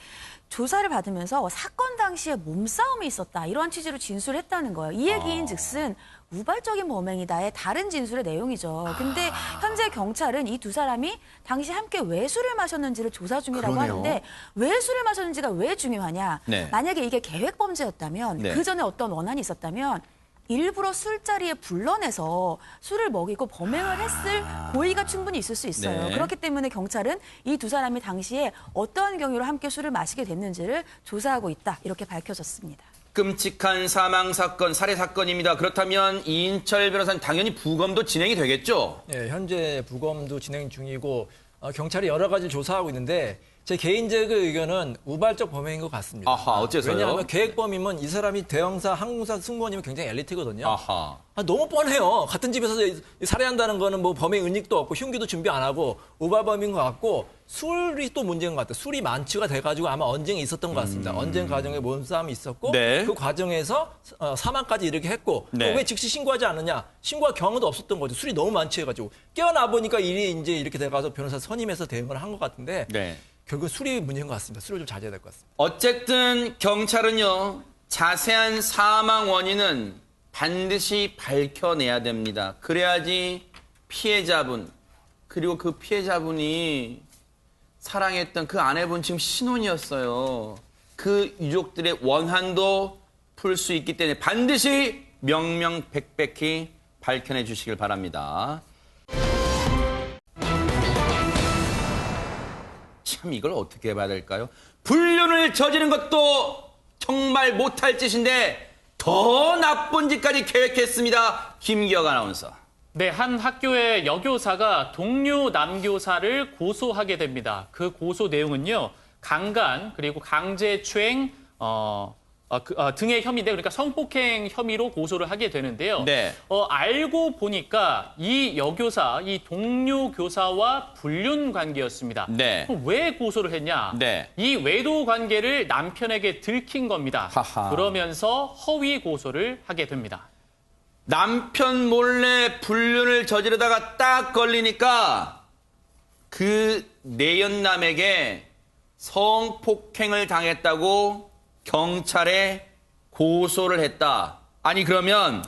조사를 받으면서 사건 당시에 몸싸움이 있었다. 이러한 취지로 진술을 했다는 거예요. 이 얘기인 즉슨 우발적인 범행이다의 다른 진술의 내용이죠. 근데 현재 경찰은 이 두 사람이 당시 함께 왜 술을 마셨는지를 조사 중이라고 그러네요. 하는데 왜 술을 마셨는지가 왜 중요하냐. 네. 만약에 이게 계획 범죄였다면 네. 그 전에 어떤 원한이 있었다면 일부러 술자리에 불러내서 술을 먹이고 범행을 했을 고의가 충분히 있을 수 있어요. 네. 그렇기 때문에 경찰은 이 두 사람이 당시에 어떠한 경위로 함께 술을 마시게 됐는지를 조사하고 있다. 이렇게 밝혀졌습니다. 끔찍한 사망 사건, 살해 사건입니다. 그렇다면 이인철 변호사님 당연히 부검도 진행이 되겠죠? 예, 현재 부검도 진행 중이고 경찰이 여러 가지 조사하고 있는데 제 개인적 의견은 우발적 범행인 것 같습니다. 아하, 어째서요? 왜냐하면 계획범이면 이 사람이 대형사, 항공사 승무원이면 굉장히 엘리트거든요. 아하. 너무 뻔해요. 같은 집에서 살해한다는 거는 뭐 범행 은닉도 없고 흉기도 준비 안 하고 우발범인 것 같고 술이 또 문제인 것 같아요. 술이 만취가 돼가지고 아마 언쟁이 있었던 것 같습니다. 언쟁 과정에 몸싸움이 있었고 네. 그 과정에서 사망까지 이르게 했고 네. 또 왜 즉시 신고하지 않느냐? 신고할 경우도 없었던 거죠. 술이 너무 만취해가지고 깨어나 보니까 일이 이제 이렇게 돼가서 변호사 선임해서 대응을 한 것 같은데 네. 결국 술이 문제인 것 같습니다. 술을 좀 자제해야 될 것 같습니다. 어쨌든 경찰은요. 자세한 사망 원인은 반드시 밝혀내야 됩니다. 그래야지 피해자분 그리고 그 피해자분이 사랑했던 그 아내분 지금 신혼이었어요. 그 유족들의 원한도 풀 수 있기 때문에 반드시 명명백백히 밝혀내 주시길 바랍니다. 참 이걸 어떻게 해봐야 될까요? 불륜을 저지른 것도 정말 못할 짓인데 더 나쁜 짓까지 계획했습니다. 김기혁 아나운서. 네, 한 학교의 여교사가 동료 남교사를 고소하게 됩니다. 그 고소 내용은요, 강간 그리고 강제추행 등의 혐의인데 그러니까 성폭행 혐의로 고소를 하게 되는데요. 네. 알고 보니까 이 여교사, 이 동료 교사와 불륜 관계였습니다. 네. 그럼 왜 고소를 했냐? 네. 이 외도 관계를 남편에게 들킨 겁니다. 하하. 그러면서 허위 고소를 하게 됩니다. 남편 몰래 불륜을 저지르다가 딱 걸리니까 그 내연남에게 성폭행을 당했다고 경찰에 고소를 했다. 아니 그러면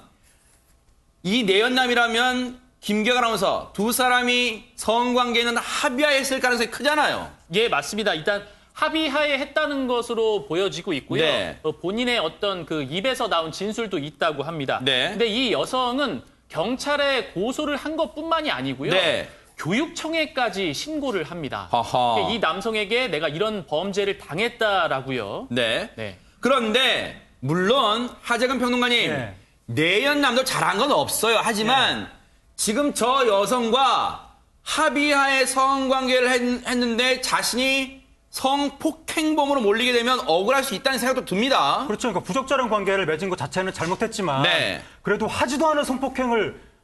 이 내연남이라면 김기혁 아나운서 두 사람이 성관계는 합의하였을 가능성이 크잖아요. 예, 맞습니다. 일단 합의하에 했다는 것으로 보여지고 있고요. 네. 본인의 어떤 그 입에서 나온 진술도 있다고 합니다. 네. 근데 이 여성은 경찰에 고소를 한 것뿐만이 아니고요. 네. 교육청에까지 신고를 합니다. 하하. 이 남성에게 내가 이런 범죄를 당했다라고요. 네. 네. 그런데 물론 하재근 평론가님 네. 내연남도 잘한 건 없어요. 하지만 지금 저 여성과 합의하에 성관계를 했는데 자신이 성폭행범으로 몰리게 되면 억울할 수 있다는 생각도 듭니다. 그렇죠. 그러니까 부적절한 관계를 맺은 것 자체는 잘못했지만 네. 그래도 하지도 않은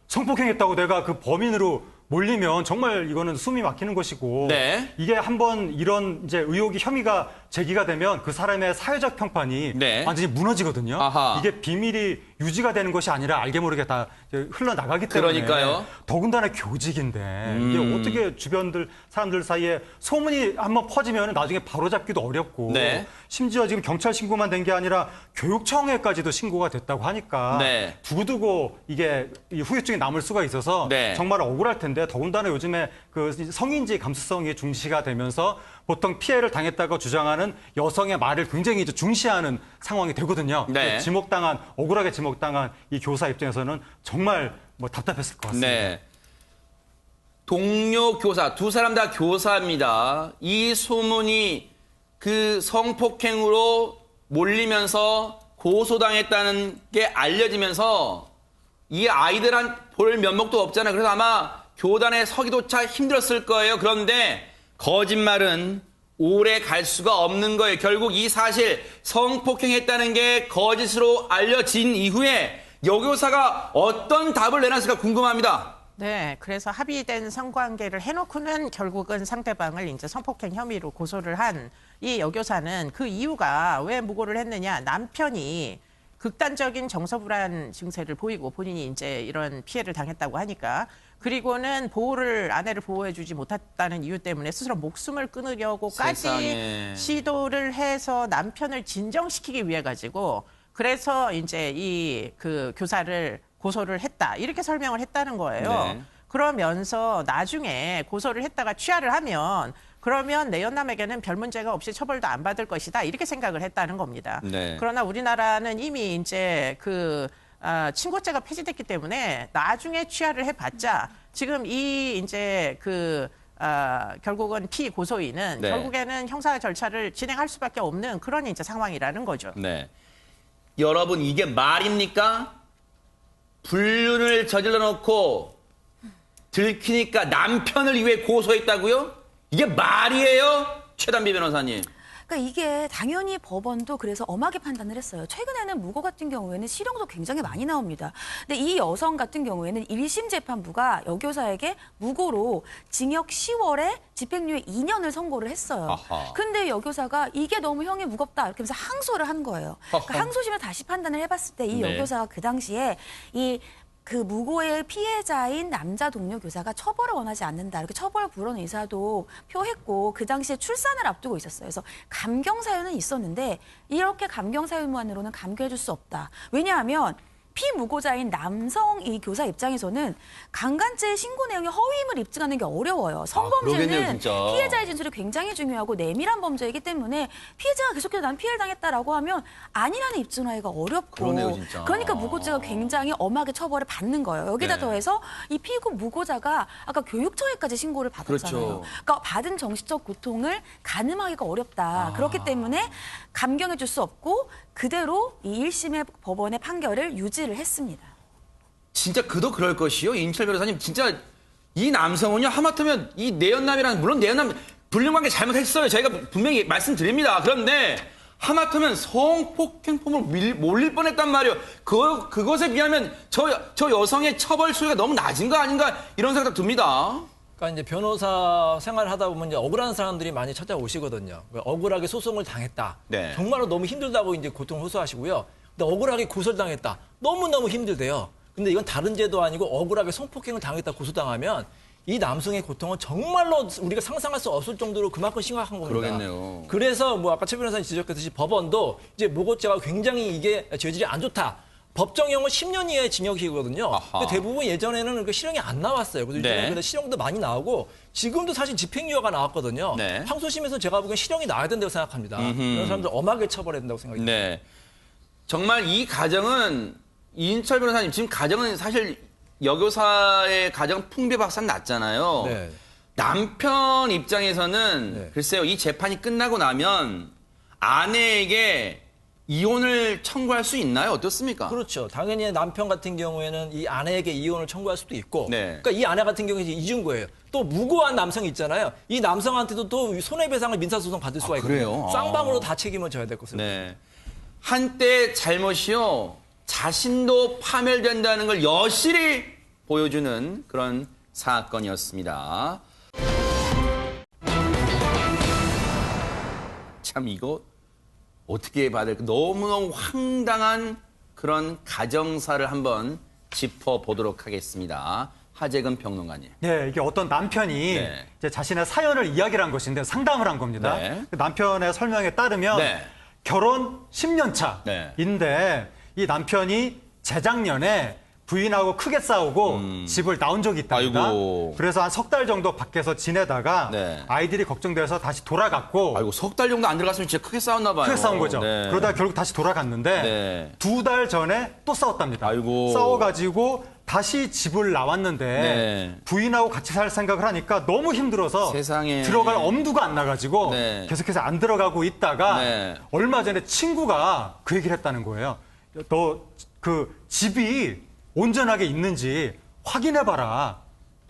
성폭행했다고 내가 그 범인으로 몰리면 정말 이거는 숨이 막히는 것이고 네. 이게 한번 이런 이제 의혹이 혐의가 제기가 되면 그 사람의 사회적 평판이 네. 완전히 무너지거든요. 아하. 이게 비밀이 유지가 되는 것이 아니라 알게 모르게 다 이제 흘러나가기 때문에 그러니까요. 더군다나 교직인데 이게 어떻게 주변들 사람들 사이에 소문이 한번 퍼지면 나중에 바로잡기도 어렵고 네. 심지어 지금 경찰 신고만 된 게 아니라 교육청에까지도 신고가 됐다고 하니까 네. 두고두고 이게 이 후유증이 남을 수가 있어서 네. 정말 억울할 텐데 더군다나 요즘에 그 성인지 감수성이 중시가 되면서 보통 피해를 당했다고 주장하는 여성의 말을 굉장히 이제 중시하는 상황이 되거든요. 네. 억울하게 지목당한 이 교사 입장에서는 정말 뭐 답답했을 것 같습니다. 네. 동료 교사, 두 사람 다 교사입니다. 이 소문이 그 성폭행으로 몰리면서 고소당했다는 게 알려지면서 이 아이들한 볼 면목도 없잖아요. 그래서 아마 교단에 서기조차 힘들었을 거예요. 그런데 거짓말은 오래 갈 수가 없는 거예요. 결국 이 사실 성폭행했다는 게 거짓으로 알려진 이후에 여교사가 어떤 답을 내놨을까 궁금합니다. 네, 그래서 합의된 성관계를 해놓고는 결국은 상대방을 이제 성폭행 혐의로 고소를 한 이 여교사는 그 이유가 왜 무고를 했느냐. 남편이 극단적인 정서불안 증세를 보이고 본인이 이제 이런 피해를 당했다고 하니까 그리고는 아내를 보호해주지 못했다는 이유 때문에 스스로 목숨을 끊으려고까지 세상에. 시도를 해서 남편을 진정시키기 위해 가지고 그래서 이제 이 그 교사를 고소를 했다 이렇게 설명을 했다는 거예요. 네. 그러면서 나중에 고소를 했다가 취하를 하면 그러면 내연남에게는 별 문제가 없이 처벌도 안 받을 것이다 이렇게 생각을 했다는 겁니다. 네. 그러나 우리나라는 이미 이제 친고죄가 폐지됐기 때문에 나중에 취하를 해봤자 지금 이 이제 결국은 피고소인은 네. 결국에는 형사 절차를 진행할 수밖에 없는 그런 이제 상황이라는 거죠. 네. 여러분 이게 말입니까? 불륜을 저질러 놓고 들키니까 남편을 위해 고소했다고요? 이게 말이에요? 최단비 변호사님. 그러니까 이게 당연히 법원도 그래서 엄하게 판단을 했어요. 최근에는 무고 같은 경우에는 실형도 굉장히 많이 나옵니다. 근데 이 여성 같은 경우에는 1심 재판부가 여교사에게 무고로 징역 10월에 집행유예 2년을 선고를 했어요. 아하. 근데 여교사가 이게 너무 형이 무겁다 이렇게 하면서 항소를 한 거예요. 그러니까 항소심을 다시 판단을 해봤을 때 이 네. 여교사가 그 당시에 그 무고의 피해자인 남자 동료 교사가 처벌을 원하지 않는다. 이렇게 처벌 불원 의사도 표했고 그 당시에 출산을 앞두고 있었어요. 그래서 감경 사유는 있었는데 이렇게 감경 사유만으로는 감경해 줄 수 없다. 왜냐하면 피무고자인 남성 이 교사 입장에서는 강간죄의 신고 내용의 허위임을 입증하는 게 어려워요. 그러겠네요, 성범죄는 진짜. 피해자의 진술이 굉장히 중요하고 내밀한 범죄이기 때문에 피해자가 계속해서 난 피해를 당했다라고 하면 아니라는 입증하기가 어렵고 그러네요, 진짜. 그러니까 무고죄가 굉장히 엄하게 처벌을 받는 거예요. 여기다 네. 더해서 이 피고 무고자가 아까 교육청에까지 신고를 받았잖아요. 그렇죠. 그러니까 받은 정신적 고통을 가늠하기가 어렵다. 그렇기 때문에 감경해 줄 수 없고 그대로 이 1심의 법원의 판결을 유지를 했습니다. 진짜 그도 그럴 것이요. 인철 변호사님 진짜 이 남성은요 하마터면 이 내연남이라는 물론 내연남 불륜관계 잘못했어요. 저희가 분명히 말씀드립니다. 그런데 하마터면 성폭행범으로 몰릴 뻔했단 말이에요. 그것에 비하면 저 여성의 처벌 수위가 너무 낮은 거 아닌가 이런 생각도 듭니다. 그러니까 이제 변호사 생활을 하다 보면 이제 억울한 사람들이 많이 찾아오시거든요. 억울하게 소송을 당했다. 네. 정말로 너무 힘들다고 이제 고통을 호소하시고요. 근데 억울하게 고소를 당했다. 너무너무 힘들대요. 근데 이건 다른 죄도 아니고 억울하게 성폭행을 당했다 고소당하면 이 남성의 고통은 정말로 우리가 상상할 수 없을 정도로 그만큼 심각한 겁니다. 그러겠네요. 그래서 뭐 아까 최 변호사님 지적했듯이 법원도 이제 무고죄가 굉장히 이게 죄질이 안 좋다. 법정형은 10년 이하의 징역이거든요. 아하. 근데 대부분 예전에는 그 실형이 안 나왔어요. 그래서 네. 요즘에 실형도 많이 나오고 지금도 사실 집행유예가 나왔거든요. 네. 항소심에서 제가 보기엔 실형이 나야 된다고 생각합니다. 이런 사람들 엄하게 처벌해야 된다고 생각합니다. 네. 정말 이 가정은 이인철 변호사님 지금 가정은 사실 여교사의 가정 풍비박산 났잖아요. 네. 남편 입장에서는 네. 글쎄요 이 재판이 끝나고 나면 아내에게 이혼을 청구할 수 있나요? 어떻습니까? 그렇죠. 당연히 남편 같은 경우에는 이 아내에게 이혼을 청구할 수도 있고, 네. 그러니까 이 아내 같은 경우에 이제 이중고예요. 또 무고한 남성이 있잖아요. 이 남성한테도 또 손해배상을 민사소송 받을 수가 있거든요. 그래요? 쌍방으로 다 책임을 져야 될 것으로. 네. 한때 잘못이요 자신도 파멸된다는 걸 여실히 보여주는 그런 사건이었습니다. 참 이거 어떻게 봐야 될까? 너무너무 황당한 그런 가정사를 한번 짚어보도록 하겠습니다. 하재근 평론가님. 네, 이게 어떤 남편이 네. 이제 자신의 사연을 이야기를 한 것인데 상담을 한 겁니다. 네. 그 남편의 설명에 따르면 네. 결혼 10년 네. 차인데 이 남편이 재작년에 부인하고 크게 싸우고 집을 나온 적이 있답니다. 아이고. 그래서 한 석 달 정도 밖에서 지내다가 네. 아이들이 걱정돼서 다시 돌아갔고 아이고 석 달 정도 안 들어갔으면 진짜 크게 싸웠나 봐요. 크게 싸운 거죠. 네. 그러다 결국 다시 돌아갔는데 네. 2달 전에 또 싸웠답니다. 아이고. 싸워가지고 다시 집을 나왔는데 네. 부인하고 같이 살 생각을 하니까 너무 힘들어서 세상에. 들어갈 엄두가 안 나가지고 네. 계속해서 안 들어가고 있다가 네. 얼마 전에 친구가 그 얘기를 했다는 거예요. 너 그 집이 온전하게 있는지 확인해봐라.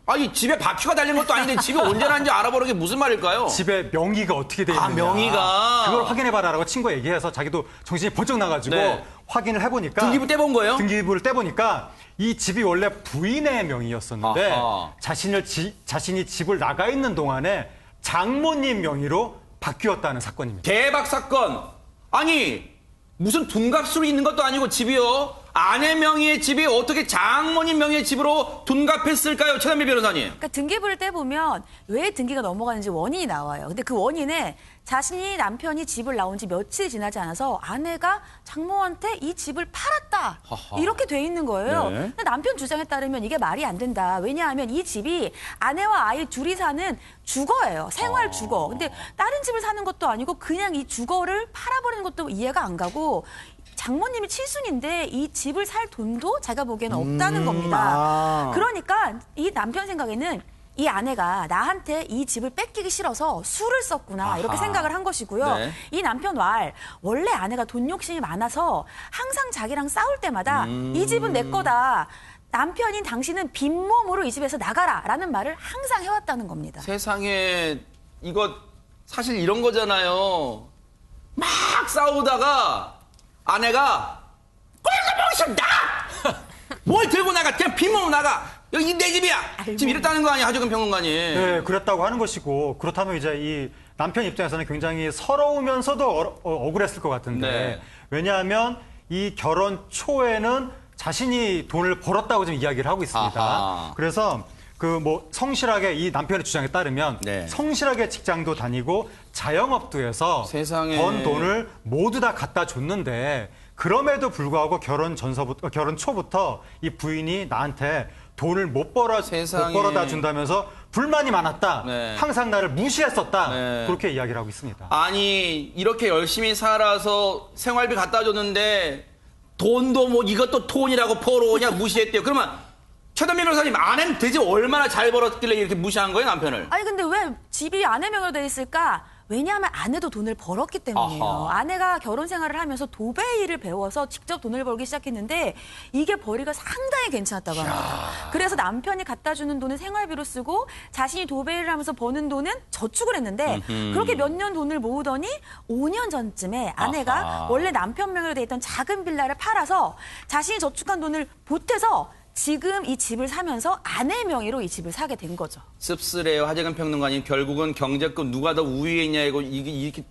아니 집에 바퀴가 달린 것도 아닌데 집이 온전한지 알아보는 게 무슨 말일까요? 집에 명의가 어떻게 돼 아, 있느냐. 명의가. 그걸 확인해봐라라고 친구가 얘기해서 자기도 정신이 번쩍 나가지고 네. 확인을 해보니까 등기부 떼본 거예요? 등기부를 떼보니까 이 집이 원래 부인의 명의였었는데 아하. 자신이 집을 나가 있는 동안에 장모님 명의로 바뀌었다는 사건입니다. 대박 사건. 아니 무슨 둔갑술이 있는 것도 아니고 집이요. 아내 명의의 집이 어떻게 장모님 명의의 집으로 둔갑했을까요? 최단비 변호사님. 그러니까 등기부를 떼보면 왜 등기가 넘어가는지 원인이 나와요. 근데 그 원인에 자신이 남편이 집을 나온 지 며칠 지나지 않아서 아내가 장모한테 이 집을 팔았다. 하하. 이렇게 돼 있는 거예요. 네. 근데 남편 주장에 따르면 이게 말이 안 된다. 왜냐하면 이 집이 아내와 아이 둘이 사는 주거예요. 생활 주거. 근데 다른 집을 사는 것도 아니고 그냥 이 주거를 팔아버리는 것도 이해가 안 가고 장모님이 칠순인데 이 집을 살 돈도 자기가 보기에는 없다는 겁니다. 그러니까 이 남편 생각에는 이 아내가 나한테 이 집을 뺏기기 싫어서 술을 썼구나 이렇게 아하. 생각을 한 것이고요. 네. 이 남편 원래 아내가 돈 욕심이 많아서 항상 자기랑 싸울 때마다 이 집은 내 거다. 남편인 당신은 빈몸으로 이 집에서 나가라라는 말을 항상 해왔다는 겁니다. 세상에 이거 사실 이런 거잖아요. 막 싸우다가 아내가 꼴값 나가! 뭘 들고 나가? 그냥 빈몸으로 나가! 여기 내 집이야! 지금 이랬다는 거 아니야, 하재근 평론가님. 네, 그랬다고 하는 것이고 그렇다면 이제 이 남편 입장에서는 굉장히 서러우면서도 억울했을 것 같은데 네. 왜냐하면 이 결혼 초에는 자신이 돈을 벌었다고 지금 이야기를 하고 있습니다. 아하. 그래서 그 뭐 성실하게 이 남편의 주장에 따르면 네. 성실하게 직장도 다니고 자영업도 해서 세상에. 번 돈을 모두 다 갖다 줬는데 그럼에도 불구하고 결혼 초부터 이 부인이 나한테 돈을 못 세상에. 벌어다 준다면서 불만이 많았다. 네. 항상 나를 무시했었다. 네. 그렇게 이야기를 하고 있습니다. 아니 이렇게 열심히 살아서 생활비 갖다 줬는데 돈도 뭐 이것도 돈이라고 벌어오냐 무시했대요. 그러면 최단비 변호사님 아내는 대체 얼마나 잘 벌었길래 이렇게 무시한 거예요 남편을? 아니 근데 왜 집이 아내 명의로 돼 있을까? 왜냐하면 아내도 돈을 벌었기 때문이에요. 아하. 아내가 결혼 생활을 하면서 도배 일을 배워서 직접 돈을 벌기 시작했는데 이게 벌이가 상당히 괜찮았다고 합니다. 그래서 남편이 갖다 주는 돈은 생활비로 쓰고 자신이 도배 일을 하면서 버는 돈은 저축을 했는데 그렇게 몇 년 돈을 모으더니 5년 전쯤에 아내가 아하. 원래 남편 명의로 돼 있던 작은 빌라를 팔아서 자신이 저축한 돈을 보태서 지금 이 집을 사면서 아내 명의로 이 집을 사게 된 거죠. 씁쓸해요. 하재근 평론가님 결국은 경제권 누가 더 우위에 있냐 이거 이게 이렇게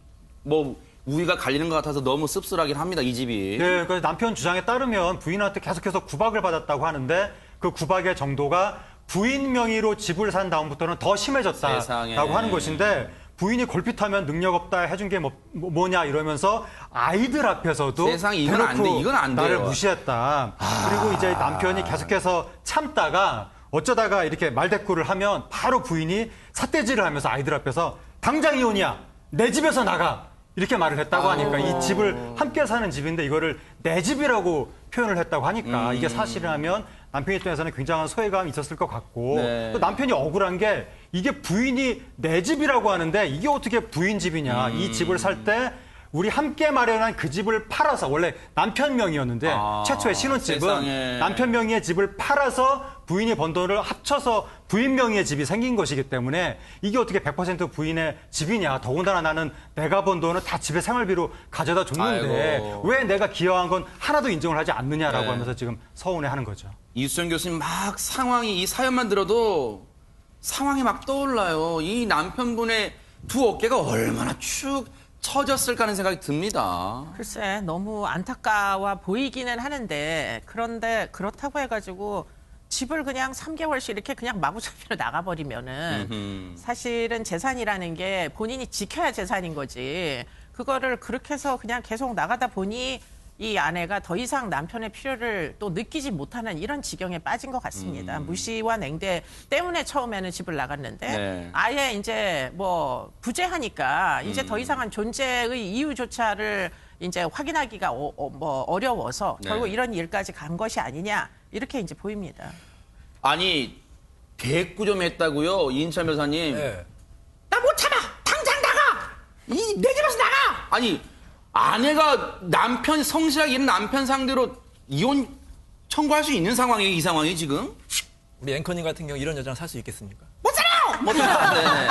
뭐 우위가 갈리는 것 같아서 너무 씁쓸하긴 합니다. 이 집이. 네, 그 남편 주장에 따르면 부인한테 계속해서 구박을 받았다고 하는데 그 구박의 정도가 부인 명의로 집을 산 다음부터는 더 세상에. 심해졌다라고 하는 것인데 부인이 걸핏하면 능력 없다 해준 게 뭐냐 이러면서 아이들 앞에서도 세상에, 이건 안 돼. 대놓고 이건 안 나를 돼요. 무시했다. 그리고 이제 남편이 계속해서 참다가 어쩌다가 이렇게 말대꾸를 하면 바로 부인이 삿대질을 하면서 아이들 앞에서 당장 이혼이야. 내 집에서 나가. 이렇게 말을 했다고 하니까 이 집을 함께 사는 집인데 이거를 내 집이라고 표현을 했다고 하니까 이게 사실이라면 남편 입장에서는 굉장한 소외감이 있었을 것 같고 네. 또 남편이 억울한 게 이게 부인이 내 집이라고 하는데 이게 어떻게 부인 집이냐. 이 집을 살 때 우리 함께 마련한 그 집을 팔아서 원래 남편 명의였는데 최초의 신혼집은 세상에. 남편 명의의 집을 팔아서 부인이 번 돈을 합쳐서 부인 명의의 집이 생긴 것이기 때문에 이게 어떻게 100% 부인의 집이냐. 더군다나 나는 내가 번 돈을 다 집의 생활비로 가져다 줬는데 아이고. 왜 내가 기여한 건 하나도 인정을 하지 않느냐라고 네. 하면서 지금 서운해하는 거죠. 이수정 교수님 막 상황이 이 사연만 들어도 상황이 막 떠올라요. 이 남편분의 두 어깨가 얼마나 축 처졌을까 하는 생각이 듭니다. 글쎄 너무 안타까워 보이기는 하는데 그런데 그렇다고 해가지고 집을 그냥 3개월씩 이렇게 그냥 마구잡이로 나가버리면은 사실은 재산이라는 게 본인이 지켜야 재산인 거지. 그거를 그렇게 해서 그냥 계속 나가다 보니 이 아내가 더 이상 남편의 필요를 또 느끼지 못하는 이런 지경에 빠진 것 같습니다. 무시와 냉대 때문에 처음에는 집을 나갔는데 네. 아예 이제 뭐 부재하니까 이제 더 이상한 존재의 이유조차를 이제 확인하기가 어려워서 네. 결국 이런 일까지 간 것이 아니냐 이렇게 이제 보입니다. 아니 대꾸 좀 했다고요, 이인찬 변호사님. 네. 나 못 참아. 당장 나가. 내 집에서 나가. 아니 아내가 남편 성실하게 일하는 남편 상대로 이혼 청구할 수 있는 상황이에요, 이 상황이 지금? 우리 앵커님 같은 경우 이런 여자랑 살 수 있겠습니까? 못 살아요. 못 살아. 네네.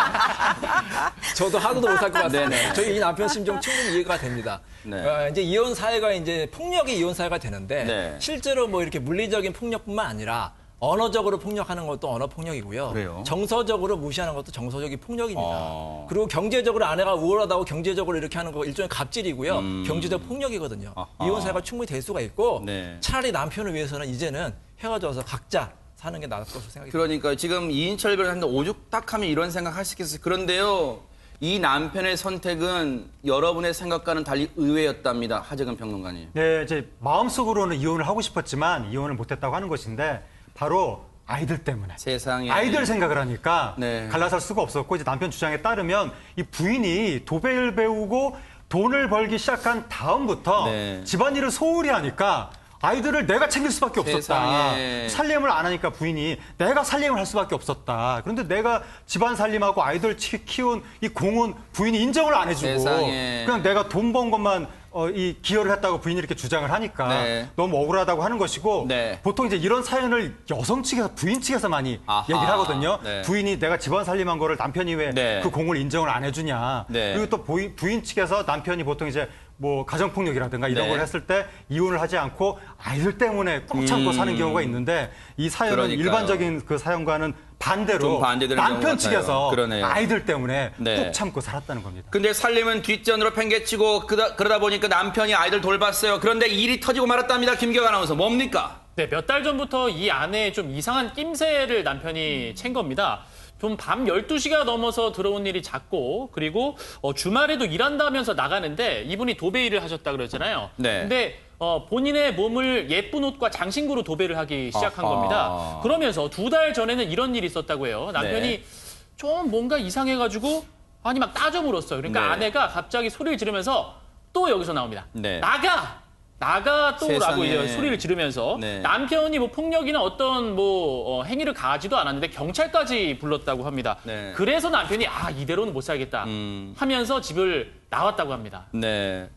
저도 하루도 못 살 것 같습니다. 네네. 저희 이 남편 심정 충분히 이해가 됩니다. 네. 이제 이혼 사회가 이제 폭력이 이혼 사회가 되는데 네. 실제로 뭐 이렇게 물리적인 폭력뿐만 아니라 언어적으로 폭력하는 것도 언어 폭력이고요. 그래요? 정서적으로 무시하는 것도 정서적인 폭력입니다. 그리고 경제적으로 아내가 우월하다고 경제적으로 이렇게 하는 거 일종의 갑질이고요. 경제적 폭력이거든요. 아하. 이혼 사회가 충분히 될 수가 있고 네. 차라리 남편을 위해서는 이제는 헤어져서 각자 사는 게 나을 것으로 생각이 듭니다. 그러니까 지금 이인철 변호사님 오죽딱하면 이런 생각 하시겠어요. 그런데요, 이 남편의 선택은 여러분의 생각과는 달리 의외였답니다. 하재근 평론가님. 네, 이제 마음속으로는 이혼을 하고 싶었지만 이혼을 못했다고 하는 것인데 바로 아이들 때문에. 세상에. 아이들 생각을 하니까 네. 갈라설 수가 없었고 이제 남편 주장에 따르면 이 부인이 도배를 배우고 돈을 벌기 시작한 다음부터 네. 집안일을 소홀히 하니까 아이들을 내가 챙길 수밖에 없었다. 세상에. 살림을 안 하니까 부인이 내가 살림을 할 수밖에 없었다. 그런데 내가 집안 살림하고 아이들 키운 이 공은 부인이 인정을 안 해주고 세상에. 그냥 내가 돈 번 것만 이 기여를 했다고 부인이 이렇게 주장을 하니까 네. 너무 억울하다고 하는 것이고 네. 보통 이제 이런 사연을 여성 측에서 부인 측에서 많이 아하. 얘기를 하거든요. 네. 부인이 내가 집안 살림한 거를 남편이 왜 그 네. 공을 인정을 안 해주냐. 네. 그리고 또 부인 측에서 남편이 보통 이제 뭐 가정폭력이라든가 이런 네. 걸 했을 때 이혼을 하지 않고 아이들 때문에 꾹 참고 사는 경우가 있는데 이 사연은 그러니까요. 일반적인 그 사연과는 반대로 좀 반대되는 경우 남편 같아요. 측에서 그러네요. 아이들 때문에 네. 꾹 참고 살았다는 겁니다. 근데 살림은 뒷전으로 팽개치고 그러다 보니까 남편이 아이들 돌봤어요. 그런데 일이 터지고 말았답니다. 김경 아나운서. 뭡니까? 네, 몇 달 전부터 이 아내의 좀 이상한 낌새를 남편이 챈 겁니다. 좀 밤 12시가 넘어서 들어온 일이 잦고 그리고 주말에도 일한다면서 나가는데 이분이 도배 일을 하셨다 그러잖아요. 네. 근데 본인의 몸을 예쁜 옷과 장신구로 도배를 하기 시작한 아하. 겁니다. 그러면서 2달 전에는 이런 일이 있었다고 해요. 남편이 네. 좀 뭔가 이상해가지고 아니 막 따져 물었어요. 그러니까 네. 아내가 갑자기 소리를 지르면서 또 여기서 나옵니다. 네. 나가 또라고 세상에. 이제 소리를 지르면서 네. 남편이 뭐 폭력이나 어떤 뭐 행위를 가하지도 않았는데 경찰까지 불렀다고 합니다. 네. 그래서 남편이 이대로는 못 살겠다 하면서 집을 나왔다고 합니다. 네.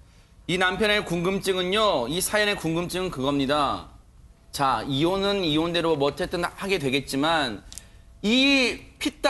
이 남편의 궁금증은요, 이 사연의 궁금증은 그겁니다. 자, 이혼은 이혼대로 뭐 어쨌든 하게 되겠지만,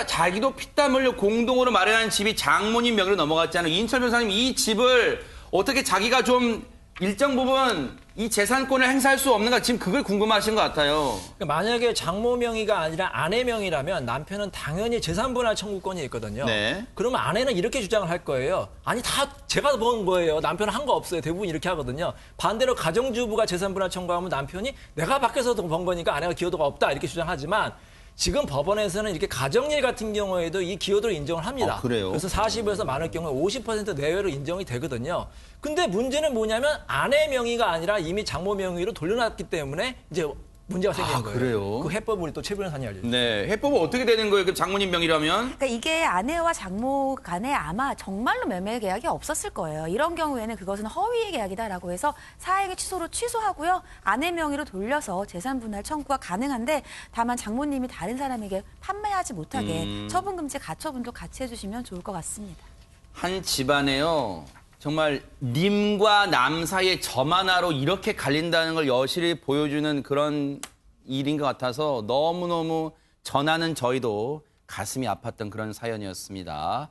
자기도 피땀 흘려 공동으로 마련한 집이 장모님 명의로 넘어갔잖아요. 이인철 변호사님, 이 집을 어떻게 자기가 좀 일정 부분 이 재산권을 행사할 수 없는가 지금 그걸 궁금하신 것 같아요. 그러니까 만약에 장모 명의가 아니라 아내 명의라면 남편은 당연히 재산분할 청구권이 있거든요. 네. 그러면 아내는 이렇게 주장을 할 거예요. 아니 다 제가 번 거예요. 남편은 한 거 없어요. 대부분 이렇게 하거든요. 반대로 가정주부가 재산분할 청구하면 남편이 내가 밖에서도 번 거니까 아내가 기여도가 없다 이렇게 주장하지만 지금 법원에서는 이렇게 가정일 같은 경우에도 이 기여도를 인정을 합니다. 그래요? 그래서 40에서 많을 경우에 50% 내외로 인정이 되거든요. 근데 문제는 뭐냐면 아내 명의가 아니라 이미 장모 명의로 돌려놨기 때문에 이제 문제가 생기는 거예요. 그래요? 그 해법을 우리 또 최 변호사님 알려주세요. 네, 해법은 어떻게 되는 거예요? 그 장모님 명의라면? 그러니까 이게 아내와 장모 간에 아마 정말로 매매 계약이 없었을 거예요. 이런 경우에는 그것은 허위의 계약이다라고 해서 사행위 취소로 취소하고요. 아내 명의로 돌려서 재산 분할 청구가 가능한데 다만 장모님이 다른 사람에게 판매하지 못하게 처분 금지 가처분도 같이 해주시면 좋을 것 같습니다. 한 집안에요. 정말 님과 남 사이의 점 하나로 이렇게 갈린다는 걸 여실히 보여주는 그런 일인 것 같아서 너무너무 전하는 저희도 가슴이 아팠던 그런 사연이었습니다.